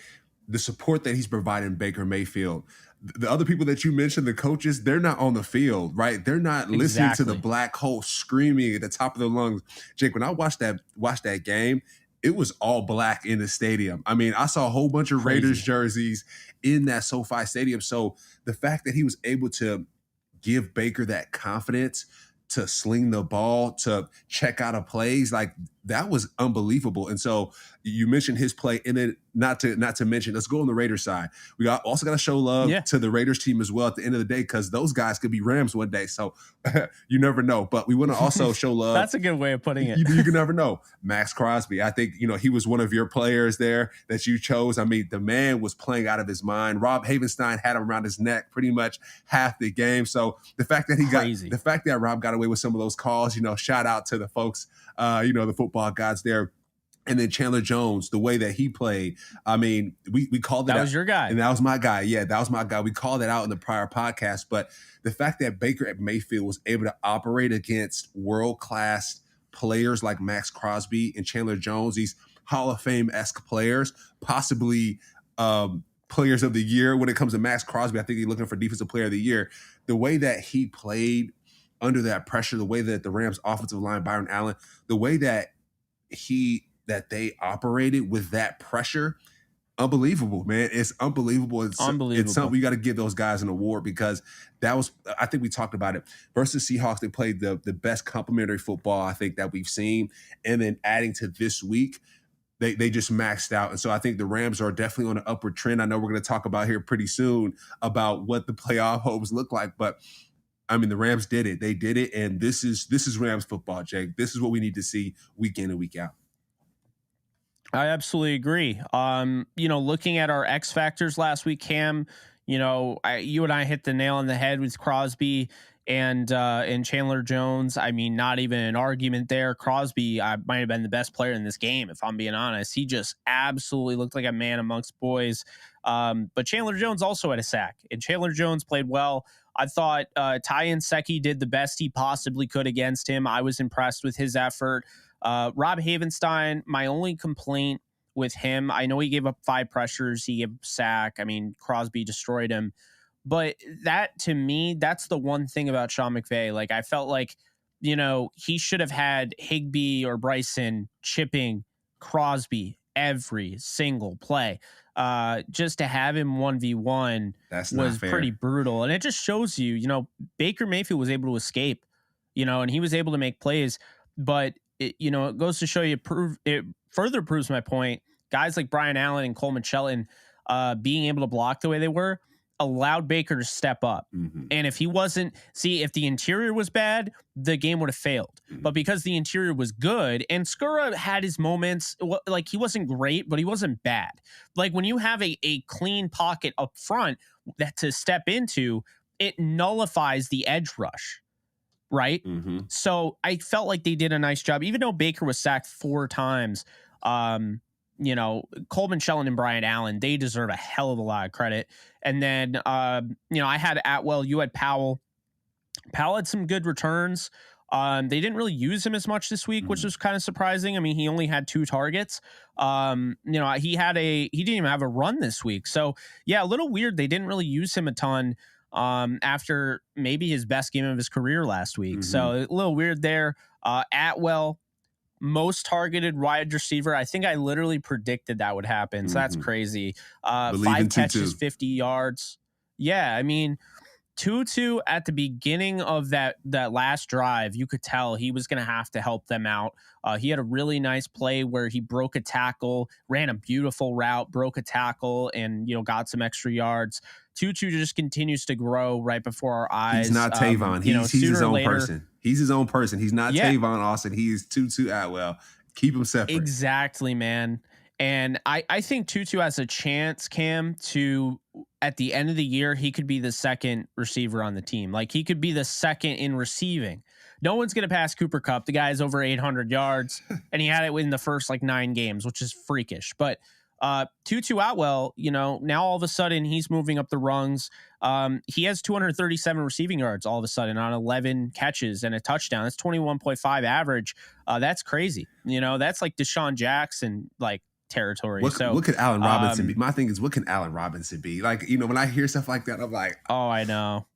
The support that he's providing Baker Mayfield. The other people that you mentioned, the coaches, they're not on the field, right? They're not listening to the black hole screaming at the top of their lungs. Jake, when I watched that game, it was all black in the stadium. I mean, I saw a whole bunch of Raiders jerseys in that SoFi Stadium. So the fact that he was able to give Baker that confidence to sling the ball, to check out of plays, like that was unbelievable. And so you mentioned his play, and then not to mention, let's go on the Raiders side. We also got to show love to the Raiders team as well at the end of the day, because those guys could be Rams one day. So you never know. But we want to also show love. That's a good way of putting it. You can never know. Max Crosby, I think, he was one of your players there that you chose. I mean, the man was playing out of his mind. Rob Havenstein had him around his neck pretty much half the game. So the fact that Rob got away with some of those calls, shout out to the folks, the football gods there. And then Chandler Jones, the way that he played, I mean, we called it out. That was your guy. And that was my guy. Yeah, that was my guy. We called it out in the prior podcast. But the fact that Baker Mayfield was able to operate against world-class players like Max Crosby and Chandler Jones, these Hall of Fame-esque players, possibly players of the year. When it comes to Max Crosby, I think he's looking for Defensive Player of the Year. The way that he played under that pressure, the way that the Rams offensive line, Byron Allen, the way that they operated with that pressure, unbelievable, man. It's unbelievable. It's something you got to give those guys an award, because that was, I think we talked about it, versus Seahawks. They played the best complementary football I think that we've seen. And then adding to this week, they just maxed out. And so I think the Rams are definitely on an upward trend. I know we're going to talk about here pretty soon about what the playoff hopes look like, but I mean, the Rams did it. They did it. And this is Rams football, Jake. This is what we need to see week in and week out. I absolutely agree. Looking at our X factors last week, Cam, you and I hit the nail on the head with Crosby and Chandler Jones. I mean, not even an argument there. Crosby might have been the best player in this game, if I'm being honest. He just absolutely looked like a man amongst boys. But Chandler Jones also had a sack, and Chandler Jones played well. I thought Ty Nsekhe did the best he possibly could against him. I was impressed with his effort. Rob Havenstein, my only complaint with him, I know he gave up 5 pressures, he gave a sack. I mean, Crosby destroyed him. But that, to me, that's the one thing about Sean McVay. Like, I felt like, he should have had Higbee or Bryson chipping Crosby every single play. Just to have him 1v1 was pretty brutal. And it just shows you, Baker Mayfield was able to escape, and he was able to make plays. But it goes to show you, it further proves my point. Guys like Brian Allen and Coleman Shelton being able to block the way they were allowed Baker to step up. And if if the interior was bad, the game would have failed. But because the interior was good, and Skura had his moments, like he wasn't great, but he wasn't bad. Like when you have a clean pocket up front that to step into, it nullifies the edge rush. Right. So I felt like they did a nice job, even though Baker was sacked 4 times. Coleman Shelton and Brian Allen, they deserve a hell of a lot of credit. And then, I had Atwell, you had Powell. Powell had some good returns. They didn't really use him as much this week, which was kind of surprising. I mean, he only had 2 targets. He didn't even have a run this week. So yeah, a little weird. They didn't really use him a ton. After maybe his best game of his career last week. So a little weird there. Atwell, most targeted wide receiver. I think I literally predicted that would happen. So that's crazy. 5 catches, 50 yards. Yeah, I mean, Tutu at the beginning of that last drive, you could tell he was going to have to help them out. He had a really nice play where he broke a tackle, ran a beautiful route, broke a tackle, and got some extra yards. Tutu just continues to grow right before our eyes. He's not Tavon. He's his own person. He's his own person. He's not Tavon Austin. He is Tutu Atwell. Keep him separate. Exactly, man. And I think Tutu has a chance, Cam, to at the end of the year, he could be the second receiver on the team. Like he could be the second in receiving. No one's going to pass Cooper Kupp. The guy's over 800 yards and he had it in the first like 9 games, which is freakish. But Tutu Atwell, now all of a sudden he's moving up the rungs. He has 237 receiving yards all of a sudden on 11 catches and a touchdown. That's 21.5 average. That's crazy. That's like Deshaun Jackson, like, territory. What could Allen Robinson be? My thing is, what can Allen Robinson be? Like, when I hear stuff like that, I'm like, oh, I know.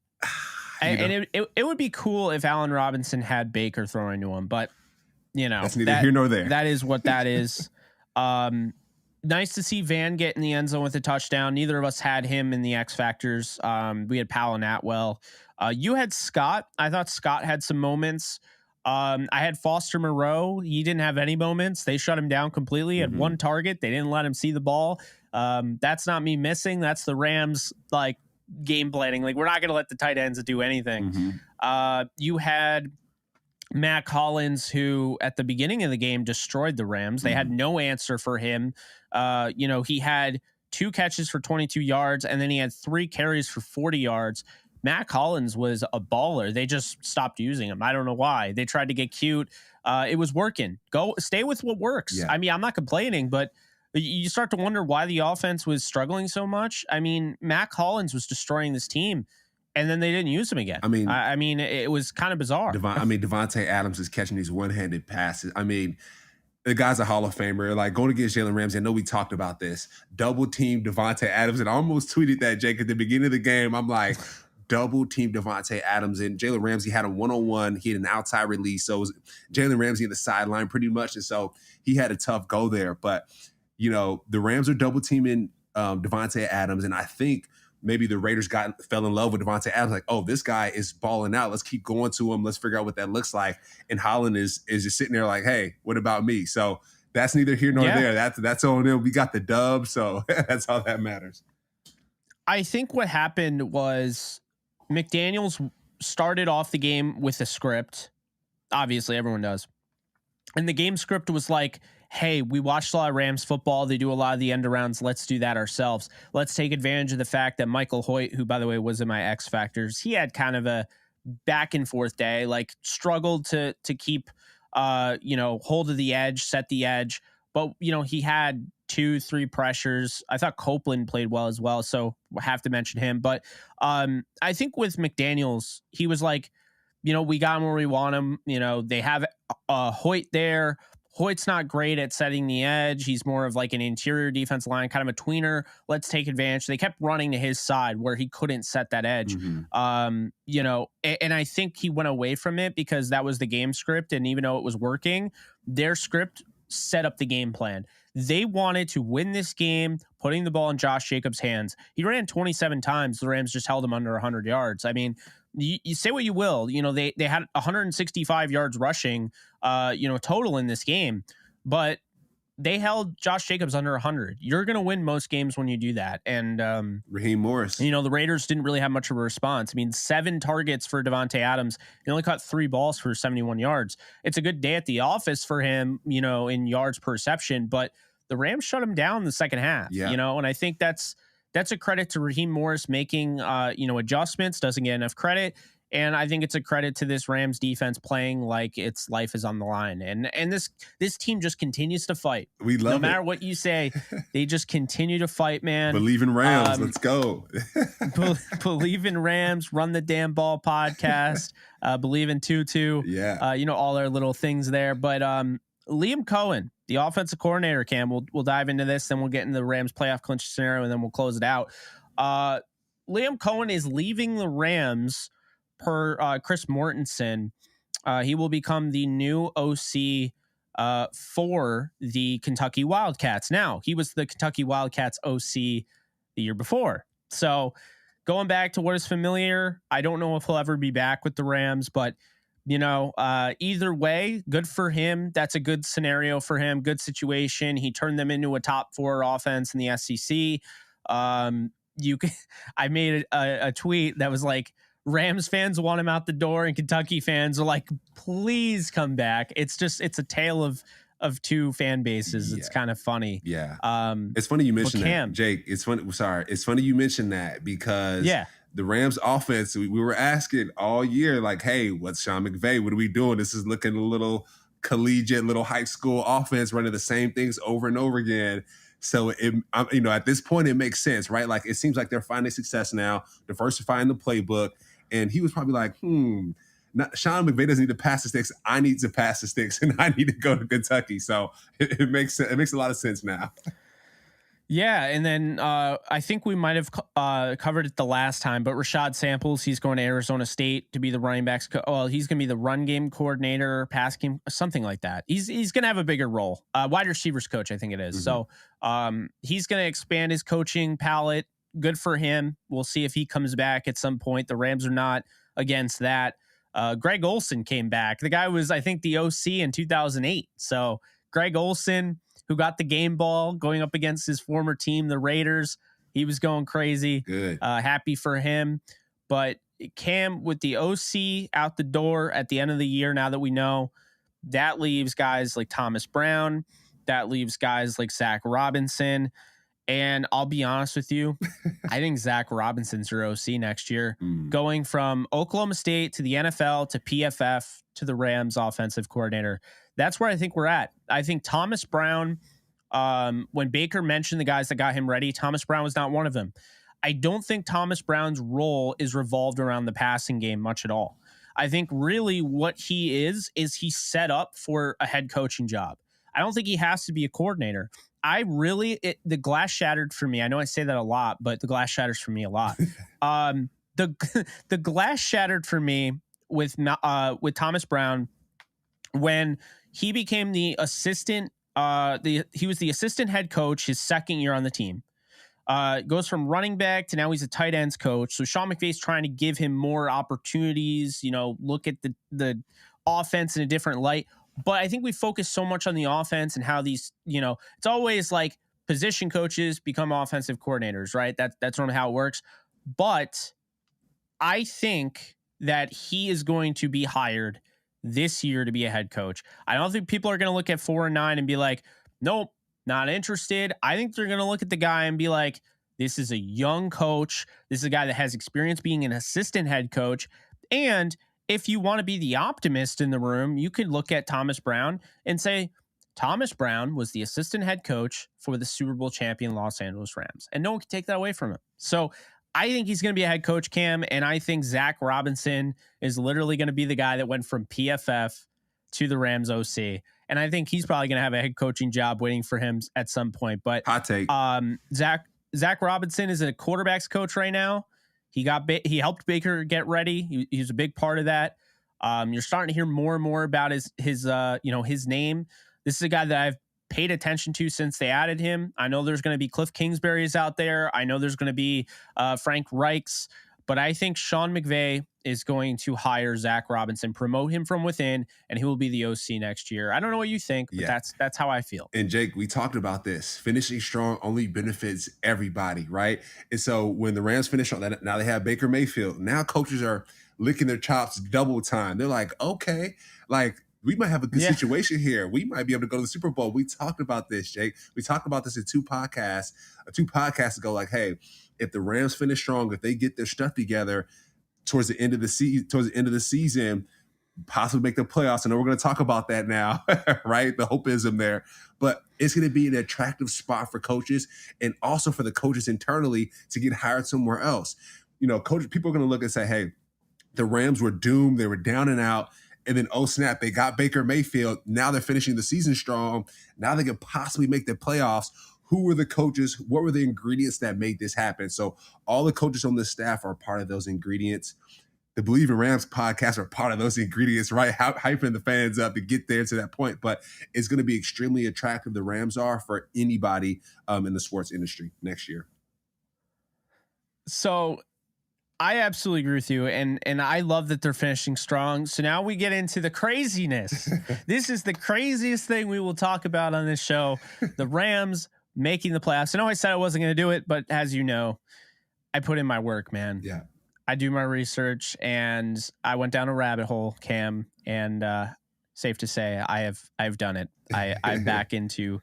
And it would be cool if Allen Robinson had Baker throwing to him, but that's neither here nor there. That is what that is. Nice to see Van get in the end zone with a touchdown. Neither of us had him in the X Factors. We had Powell and Atwell. You had Scott. I thought Scott had some moments. I had Foster Moreau. He didn't have any moments. They shut him down completely. He had one target. They didn't let him see the ball. That's not me missing. That's the Rams like game planning. Like, we're not going to let the tight ends do anything. You had Mac Hollins, who at the beginning of the game destroyed the Rams. They had no answer for him. He had 2 catches for 22 yards, and then he had 3 carries for 40 yards. Mac Hollins was a baller. They just stopped using him. I don't know why. They tried to get cute. It was working. Stay with what works. Yeah. I mean, I'm not complaining, but you start to wonder why the offense was struggling so much. I mean, Mac Hollins was destroying this team, and then they didn't use him again. I mean, it was kind of bizarre. Devontae Adams is catching these one-handed passes. I mean, the guy's a Hall of Famer. Like, going against Jalen Ramsey, I know we talked about this. Double team Devontae Adams, and I almost tweeted that, Jake, at the beginning of the game. I'm like, double team Devontae Adams, and Jalen Ramsey had a one-on-one. He had an outside release, so it was Jalen Ramsey in the sideline pretty much, and so he had a tough go there. But the Rams are double teaming Devontae Adams, and I think maybe the Raiders fell in love with Devontae Adams. Like, oh, this guy is balling out. Let's keep going to him. Let's figure out what that looks like. And Holland is just sitting there like, hey, what about me? So that's neither here nor there. That's on them. We got the dub, so that's all that matters. I think what happened was McDaniels started off the game with a script. Obviously, everyone does. And the game script was like, hey, we watched a lot of Rams football. They do a lot of the end arounds. Let's do that ourselves. Let's take advantage of the fact that Michael Hoyt, who, by the way, was in my X Factors, he had kind of a back and forth day, like struggled to keep, hold of the edge, set the edge. But, he had 2-3 pressures. I thought Copeland played well as well, so I have to mention him. But I think with McDaniels, he was like, we got him where we want him. They have Hoyt there. Hoyt's not great at setting the edge. He's more of like an interior defense line, kind of a tweener. Let's take advantage. They kept running to his side where he couldn't set that edge. And I think he went away from it because that was the game script. And even though it was working, their script set up the game plan. They wanted to win this game, putting the ball in Josh Jacobs' hands. He ran 27 times. The Rams just held him under 100 yards. I mean, you say what you will, they had 165 yards rushing, total in this game, but they held Josh Jacobs under 100. You're going to win most games when you do that. And Raheem Morris, the Raiders didn't really have much of a response. I mean, 7 targets for Devontae Adams. He only caught 3 balls for 71 yards. It's a good day at the office for him, in yards per reception, but the Rams shut him down in the second half, and I think that's a credit to Raheem Morris making, adjustments, doesn't get enough credit. And I think it's a credit to this Rams defense playing like its life is on the line. And this team just continues to fight. We love it. No matter what you say, they just continue to fight, man. Bleav in Rams. Let's go. Bleav in Rams. Run the damn ball podcast. Bleav in Tutu. Yeah. All our little things there. But Liam Cohen, the offensive coordinator, Cam, we'll dive into this, then we'll get into the Rams playoff clinch scenario, and then we'll close it out. Liam Cohen is leaving the Rams per Chris Mortensen. He will become the new OC for the Kentucky Wildcats. Now, he was the Kentucky Wildcats OC the year before. So going back to what is familiar, I don't know if he'll ever be back with the Rams, but either way, good for him. That's a good scenario for him. Good situation. He turned them into a top 4 offense in the SEC. I made a tweet that was like, Rams fans want him out the door and Kentucky fans are like, please come back. It's a tale of of two fan bases. It's kind of funny. Yeah. It's funny you mentioned Cam, that, Jake. It's funny. Sorry. It's funny you mentioned that because the Rams offense, we were asking all year, like, hey, what's Sean McVay? What are we doing? This is looking a little collegiate, little high school offense, running the same things over and over again. So, at this point, it makes sense, right? Like, it seems like they're finding success now, diversifying the playbook. And he was probably like, Sean McVay doesn't need to pass the sticks. I need to pass the sticks, and I need to go to Kentucky. So it makes sense. It makes a lot of sense now. Yeah, and then I think we might have covered it the last time, but Rashad Samples, he's going to Arizona State to be the running backs. He's going to be the run game coordinator, pass game, something like that. He's going to have a bigger role. Wide receivers coach, I think it is. So he's going to expand his coaching palette. Good for him. We'll see if he comes back at some point. The Rams are not against that. Greg Olsen came back. The guy was, I think, the OC in 2008. So Greg Olsen, who got the game ball going up against his former team, the Raiders. He was going crazy. Good. Happy for him. But Cam, with the OC out the door at the end of the year, now that we know, that leaves guys like Thomas Brown. That leaves guys like Zach Robinson. And I'll be honest with you, I think Zach Robinson's your OC next year. Going from Oklahoma State to the NFL to PFF to the Rams offensive coordinator. That's where I think we're at. I think Thomas Brown, when Baker mentioned the guys that got him ready, Thomas Brown was not one of them. I don't think Thomas Brown's role is revolved around the passing game much at all. I think really what he is he's set up for a head coaching job. I don't think he has to be a coordinator. The glass shattered for me. I know I say that a lot, but the glass shatters for me a lot. The glass shattered for me with Thomas Brown when he became the assistant. He was the assistant head coach his second year on the team. Goes from running back to now he's a tight ends coach. So Sean McVay's trying to give him more opportunities. Look at the offense in a different light. But I think we focus so much on the offense and how these, it's always like position coaches become offensive coordinators, right? That's normally how it works. But I think that he is going to be hired this year to be a head coach. I don't think people are going to look at 4-9 and be like, nope, not interested. I think they're going to look at the guy and be like, this is a young coach. This is a guy that has experience being an assistant head coach. And if you want to be the optimist in the room, you could look at Thomas Brown and say, Thomas Brown was the assistant head coach for the Super Bowl champion Los Angeles Rams. And no one can take that away from him. So I think he's going to be a head coach, Cam. And I think Zach Robinson is literally going to be the guy that went from PFF to the Rams OC. And I think he's probably going to have a head coaching job waiting for him at some point. But hot take. Zach Robinson is a quarterbacks coach right now. He helped Baker get ready. He was a big part of that. You're starting to hear more and more about his name. This is a guy that I've paid attention to since they added him. I know there's going to be Cliff Kingsbury's out there. I know there's going to be Frank Reich's, but I think Sean McVay is going to hire Zach Robinson, promote him from within, and he will be the OC next year. I don't know what you think, but that's how I feel. And Jake, we talked about this. Finishing strong only benefits everybody, right? And so when the Rams finish on that, now they have Baker Mayfield. Now coaches are licking their chops double time. They're like, okay, like we might have a good situation here. We might be able to go to the Super Bowl. We talked about this, Jake. We talked about this in two podcasts ago. Like, hey, if the Rams finish strong, if they get their stuff together towards the end of the season, possibly make the playoffs. I know we're going to talk about that now, right? The hopeism there, but it's going to be an attractive spot for coaches and also for the coaches internally to get hired somewhere else. Coaches, people are going to look and say, hey, the Rams were doomed. They were down and out. And then, oh snap, they got Baker Mayfield. Now they're finishing the season strong. Now they could possibly make the playoffs. Who were the coaches? What were the ingredients that made this happen? So all the coaches on the staff are part of those ingredients. The Bleav in Rams podcast are part of those ingredients, right? Hyping the fans up to get there to that point. But it's going to be extremely attractive, the Rams are, for anybody in the sports industry next year. So I absolutely agree with you. And I love that they're finishing strong. So now we get into the craziness. This is the craziest thing we will talk about on this show. The Rams making the playoffs. I know I said I wasn't going to do it, but as you know, I put in my work, man. Yeah. I do my research, and I went down a rabbit hole, Cam, and safe to say I've done it. I'm back into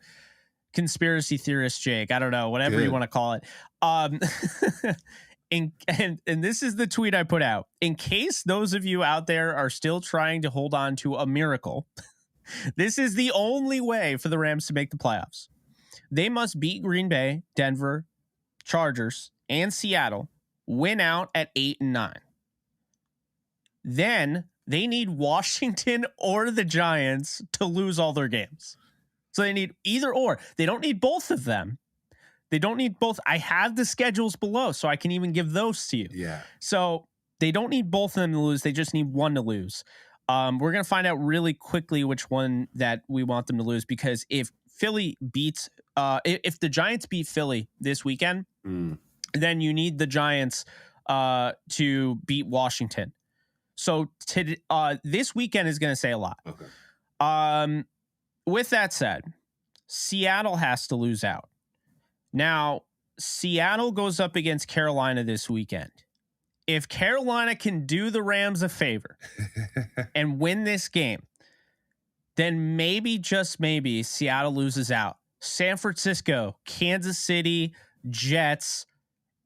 conspiracy theorist Jake. I don't know, whatever you want to call it. And this is the tweet I put out. In case those of you out there are still trying to hold on to a miracle, this is the only way for the Rams to make the playoffs. They must beat Green Bay, Denver, Chargers, and Seattle, win out at 8-9. Then they need Washington or the Giants to lose all their games. So they need either or. They don't need both of them. They don't need both. I have the schedules below, so I can even give those to you. Yeah. So they don't need both of them to lose. They just need one to lose. We're going to find out really quickly which one that we want them to lose, because if Philly beats, if the Giants beat Philly this weekend, then you need the Giants to beat Washington. So this weekend is going to say a lot. Okay. With that said, Seattle has to lose out. Now, Seattle goes up against Carolina this weekend. If Carolina can do the Rams a favor and win this game, then maybe, just maybe, Seattle loses out. San Francisco, Kansas City, Jets,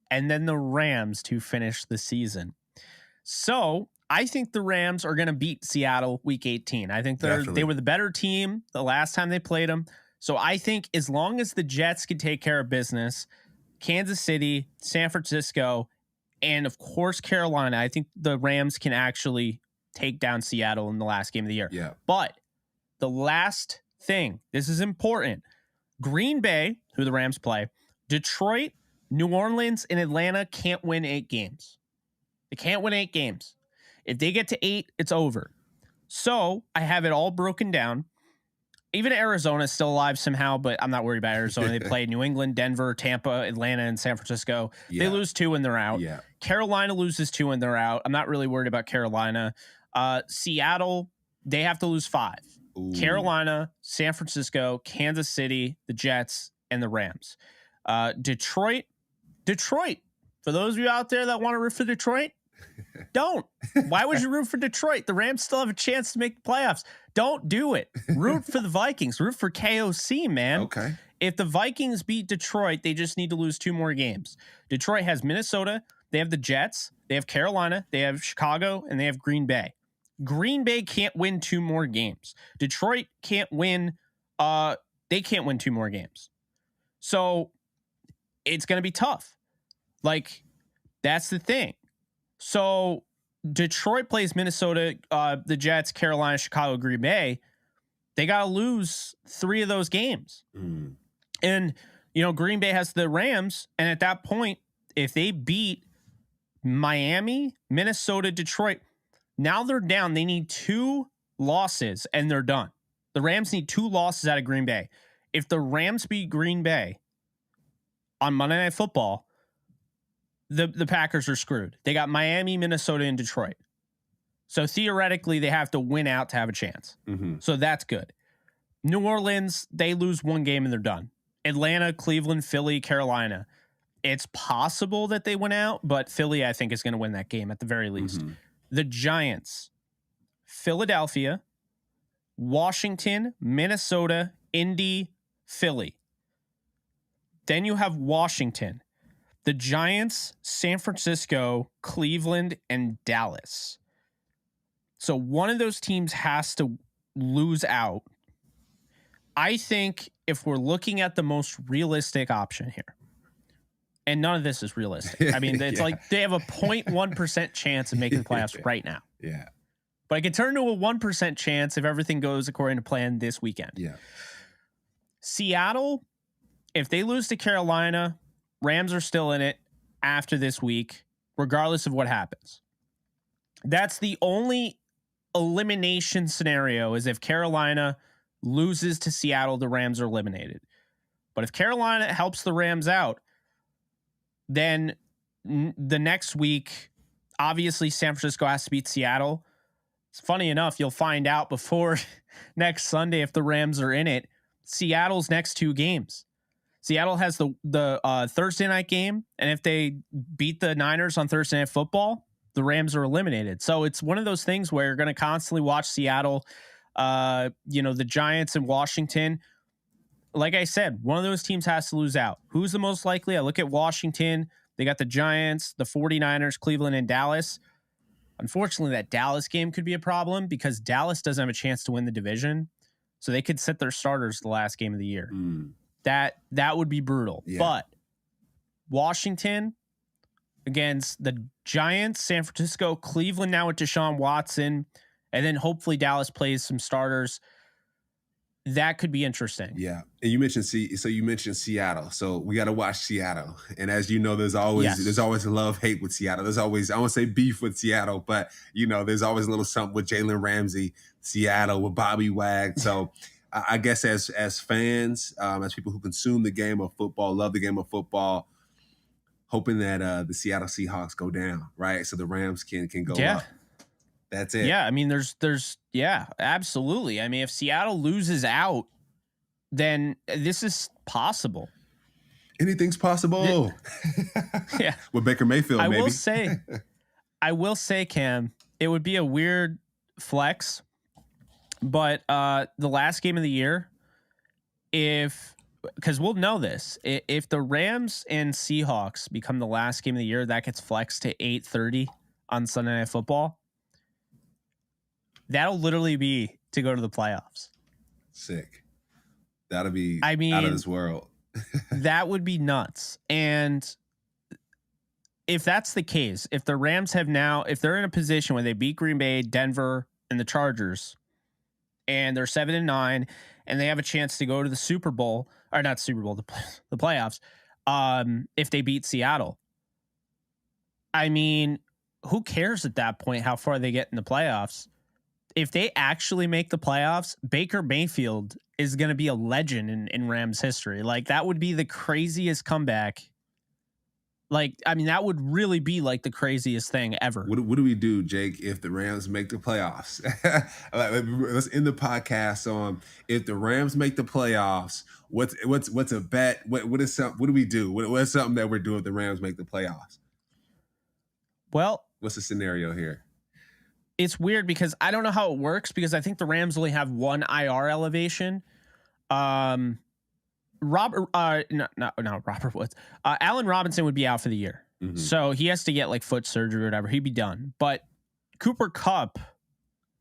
and then the Rams to finish the season. So I think the Rams are going to beat Seattle week 18. I think they were the better team the last time they played them. So I think as long as the Jets can take care of business, Kansas City, San Francisco, and of course Carolina, I think the Rams can actually take down Seattle in the last game of the year. Yeah. But the last thing, this is important. Green Bay, who the Rams play, Detroit, New Orleans, and Atlanta can't win 8 games. They can't win 8 games. If they get to 8, it's over. So I have it all broken down. Even Arizona is still alive somehow, but I'm not worried about Arizona. They play New England, Denver, Tampa, Atlanta, and San Francisco. Yeah. They lose 2 and they're out. Yeah. Carolina loses 2 and they're out. I'm not really worried about Carolina. Seattle, they have to lose 5. Ooh. Carolina, San Francisco, Kansas City, the Jets, and the Rams. Detroit. For those of you out there that want to root for Detroit, don't. Why would you root for Detroit? The Rams still have a chance to make the playoffs. Don't do it. Root for the Vikings. Root for KOC, man. Okay. If the Vikings beat Detroit, they just need to lose 2 more games. Detroit has Minnesota. They have the Jets. They have Carolina. They have Chicago. And they have Green Bay. Green Bay can't win 2 more games. Detroit can't win. They can't win 2 more games. So it's going to be tough. Like, that's the thing. So Detroit plays Minnesota, the Jets, Carolina, Chicago, Green Bay. They got to lose 3 of those games. And, Green Bay has the Rams. And at that point, if they beat Miami, Minnesota, Detroit, now they're down. They need 2 losses and they're done. The Rams need 2 losses out of Green Bay. If the Rams beat Green Bay on Monday Night Football, the Packers are screwed. They got Miami, Minnesota, and Detroit. So theoretically, they have to win out to have a chance. Mm-hmm. So that's good. New Orleans, they lose 1 game and they're done. Atlanta, Cleveland, Philly, Carolina. It's possible that they win out, but Philly, I think, is going to win that game at the very least. Mm-hmm. The Giants, Philadelphia, Washington, Minnesota, Indy, Philly. Then you have Washington, the Giants, San Francisco, Cleveland, and Dallas. So one of those teams has to lose out. I think if we're looking at the most realistic option here, and none of this is realistic. I mean, it's like they have a 0.1% chance of making the playoffs right now. Yeah. But it could turn to a 1% chance if everything goes according to plan this weekend. Yeah. Seattle, if they lose to Carolina, Rams are still in it after this week, regardless of what happens. That's the only elimination scenario, is if Carolina loses to Seattle, the Rams are eliminated. But if Carolina helps the Rams out, then the next week, obviously San Francisco has to beat Seattle. It's funny enough, you'll find out before next Sunday if the Rams are in it. Seattle's next 2 games. Seattle has the Thursday night game, and if they beat the Niners on Thursday Night Football, the Rams are eliminated. So it's one of those things where you're going to constantly watch Seattle. The Giants and Washington. Like I said, one of those teams has to lose out. Who's the most likely? I look at Washington. They got the Giants, the 49ers, Cleveland, and Dallas. Unfortunately, that Dallas game could be a problem because Dallas doesn't have a chance to win the division. So they could sit their starters the last game of the year. That would be brutal. Yeah. But Washington against the Giants, San Francisco, Cleveland now with Deshaun Watson, and then hopefully Dallas plays some starters. That could be interesting. Yeah. And you mentioned Seattle. So we got to watch Seattle. And as you know, there's always love-hate with Seattle. There's always, I won't say beef with Seattle, but there's always a little something with Jalen Ramsey, Seattle with Bobby Wag. So I guess as fans, as people who consume the game of football, love the game of football, hoping that the Seattle Seahawks go down, right? So the Rams can go up. That's it. Yeah, I mean, there's absolutely. I mean, if Seattle loses out, then this is possible. Anything's possible. Yeah. With Baker Mayfield, maybe. I will say, Cam, it would be a weird flex, but the last game of the year, because we'll know this, if the Rams and Seahawks become the last game of the year, that gets flexed to 8:30 on Sunday Night Football. That'll literally be to go to the playoffs. Sick. That'll be out of this world. That would be nuts. And if that's the case, if the Rams if they're in a position where they beat Green Bay, Denver, and the Chargers, and they're 7-9, and they have a chance to go to the Super Bowl, or not Super Bowl, the playoffs, if they beat Seattle, I mean, who cares at that point how far they get in the playoffs? If they actually make the playoffs, Baker Mayfield is going to be a legend in Rams history. Like, that would be the craziest comeback. Like, I mean, that would really be like the craziest thing ever. What do we do, Jake, if the Rams make the playoffs? Let's end the podcast on if the Rams make the playoffs. What's a bet? What do we do? What's something that we're doing if the Rams make the playoffs? Well, what's the scenario here? It's weird because I don't know how it works because I think the Rams only have one IR elevation. Robert Woods. Allen Robinson would be out for the year. Mm-hmm. So he has to get like foot surgery or whatever. He'd be done. But Cooper Kupp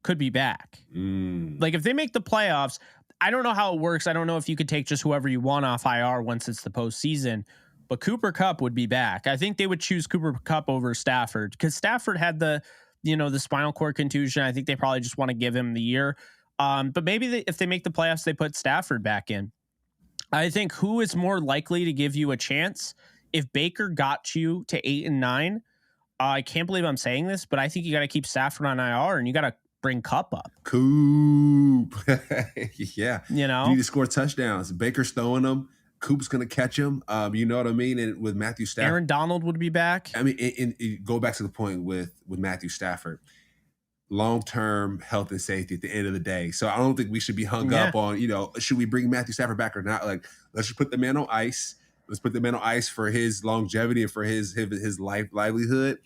could be back. Like if they make the playoffs, I don't know how it works. I don't know if you could take just whoever you want off IR once it's the postseason. But Cooper Kupp would be back. I think they would choose Cooper Kupp over Stafford because Stafford had the spinal cord contusion. I think they probably just want to give him the year. But maybe if they make the playoffs, they put Stafford back in. I think who is more likely to give you a chance if Baker got you to 8-9. I can't believe I'm saying this, but I think you got to keep Stafford on IR and you got to bring Kupp up. Coop. Yeah. You need to score touchdowns. Baker's throwing them. Coop's going to catch him. You know what I mean? And with Matthew Stafford. Aaron Donald would be back. I mean, and go back to the point with Matthew Stafford. Long-term health and safety at the end of the day. So I don't think we should be hung up on, should we bring Matthew Stafford back or not? Like, let's just put the man on ice. Let's put the man on ice for his longevity and for his livelihood.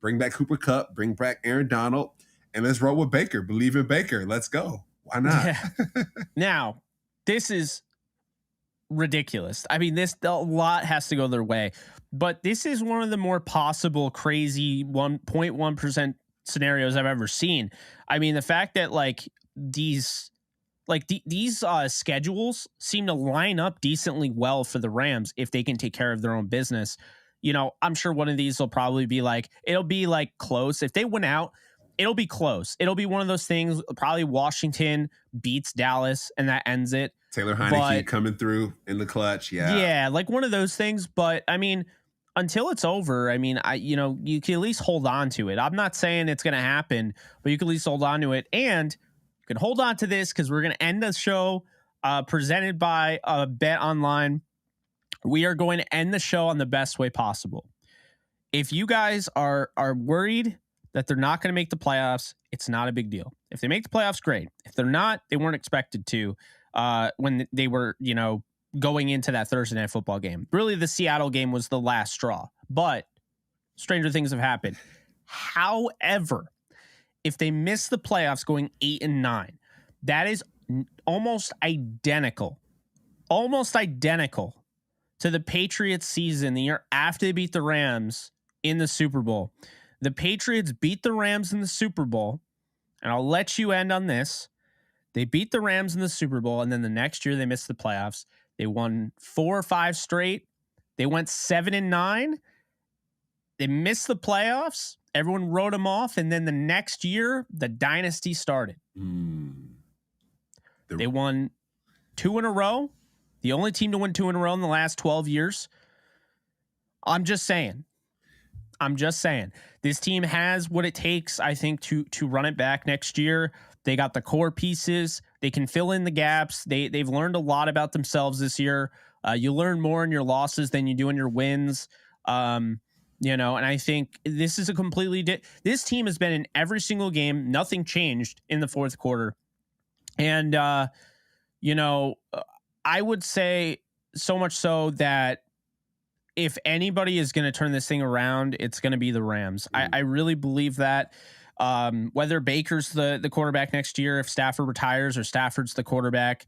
Bring back Cooper Kupp. Bring back Aaron Donald. And let's roll with Baker. Bleav in Baker. Let's go. Why not? Yeah. Now, this is ridiculous. I mean, a lot has to go their way. But this is one of the more possible crazy 1.1% scenarios I've ever seen. I mean, the fact that these schedules seem to line up decently well for the Rams if they can take care of their own business. I'm sure one of these will probably be it'll be close. If they win out, it'll be close. It'll be one of those things. Probably Washington beats Dallas and that ends it. Taylor Heineke coming through in the clutch. Yeah. Yeah. One of those things. But I mean, until it's over, I mean, you can at least hold on to it. I'm not saying it's going to happen, but you can at least hold on to it. And you can hold on to this because we're going to end the show presented by BetOnline. We are going to end the show on the best way possible. If you guys are worried that they're not going to make the playoffs, it's not a big deal. If they make the playoffs, great. If they're not, they weren't expected to when they were, going into that Thursday Night Football game. Really, the Seattle game was the last straw, but stranger things have happened. However, if they miss the playoffs going 8-9, That is almost identical to the Patriots season the year after they beat the Rams in the Super Bowl. The Patriots beat the Rams in the Super Bowl, and I'll let you end on this. They beat the Rams in the Super Bowl, and then the next year they missed the playoffs. They won 4 or 5 straight. They went 7-9. They missed the playoffs. Everyone wrote them off, and then the next year, the dynasty started. They won 2 in a row. The only team to win 2 in a row in the last 12 years. I'm just saying. This team has what it takes, I think, to run it back next year. They got the core pieces. They can fill in the gaps. They've learned a lot about themselves this year. You learn more in your losses than you do in your wins. And I think this is a completely this team has been in every single game. Nothing changed in the fourth quarter. And, I would say so much so that if anybody is going to turn this thing around, it's going to be the Rams. I really believe that. Whether Baker's the quarterback next year, if Stafford retires or Stafford's the quarterback,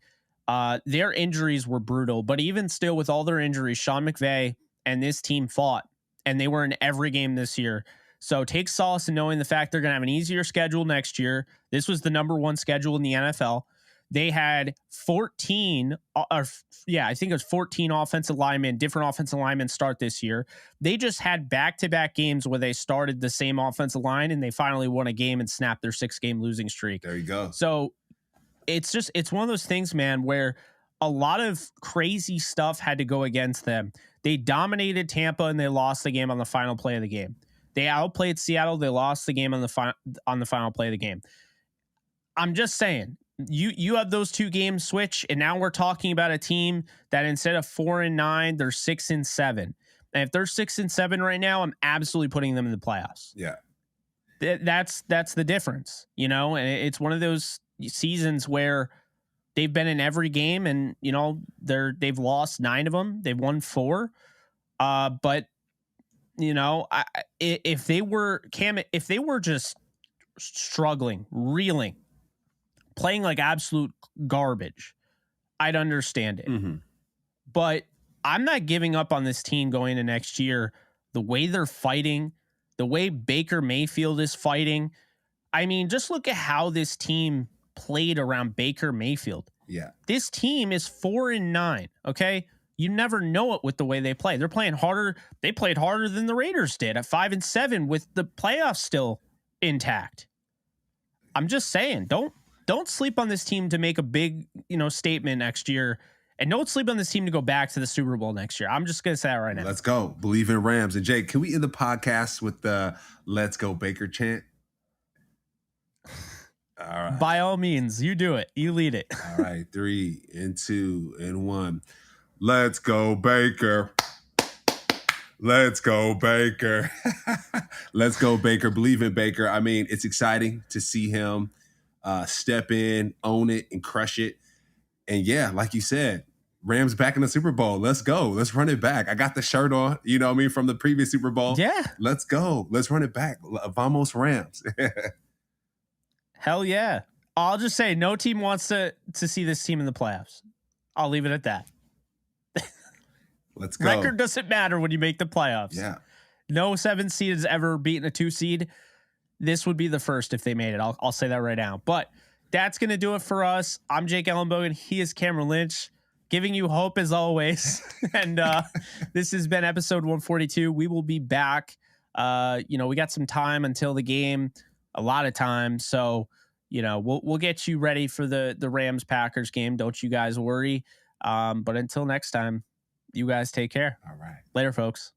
their injuries were brutal. But even still, with all their injuries, Sean McVay and this team fought, and they were in every game this year. So take solace in knowing the fact they're going to have an easier schedule next year. This was the number 1 schedule in the NFL. They had 14, I think it was 14 different offensive linemen start this year. They just had back-to-back games where they started the same offensive line, and they finally won a game and snapped their 6-game losing streak. There you go. So it's one of those things, man, where a lot of crazy stuff had to go against them. They dominated Tampa, and they lost the game on the final play of the game. They outplayed Seattle. They lost the game on the final play of the game. I'm just saying. You have those 2 games switch, and now we're talking about a team that instead of 4-9, they're 6-7. And if they're 6-7 right now, I'm absolutely putting them in the playoffs. Yeah, that's the difference, And it's one of those seasons where they've been in every game, and they've lost 9 of them. They've won 4, but if they were just struggling, reeling, playing like absolute garbage, I'd understand it. Mm-hmm. But I'm not giving up on this team going into next year. The way they're fighting, the way Baker Mayfield is fighting. I mean, just look at how this team played around Baker Mayfield. Yeah. This team is 4-9, okay? You never know it with the way they play. They're playing harder. They played harder than the Raiders did at 5-7 with the playoffs still intact. I'm just saying, don't sleep on this team to make a big, statement next year, and don't sleep on this team to go back to the Super Bowl next year. I'm just going to say that right now. Let's go. Bleav in Rams. And Jake, can we end the podcast with the "Let's Go Baker" chant? All right. By all means, you do it. You lead it. All right. 3 and 2 and 1. Let's go Baker. Let's go Baker. Let's go Baker. Bleav in Baker. I mean, it's exciting to see him step in, own it, and crush it. And yeah, like you said, Rams back in the Super Bowl. Let's go. Let's run it back. I got the shirt on, from the previous Super Bowl. Yeah. Let's go. Let's run it back. Vamos Rams. Hell yeah. I'll just say no team wants to see this team in the playoffs. I'll leave it at that. Let's go. Record doesn't matter when you make the playoffs. Yeah. No 7 seed has ever beaten a 2 seed. This would be the first if they made it. I'll say that right now. But that's going to do it for us. I'm Jake Ellenbogen. He is Cameron Lynch, giving you hope as always. And this has been episode 142. We will be back. We got some time until the game, a lot of time. So, we'll get you ready for the Rams Packers game. Don't you guys worry. But until next time, you guys take care. All right. Later, folks.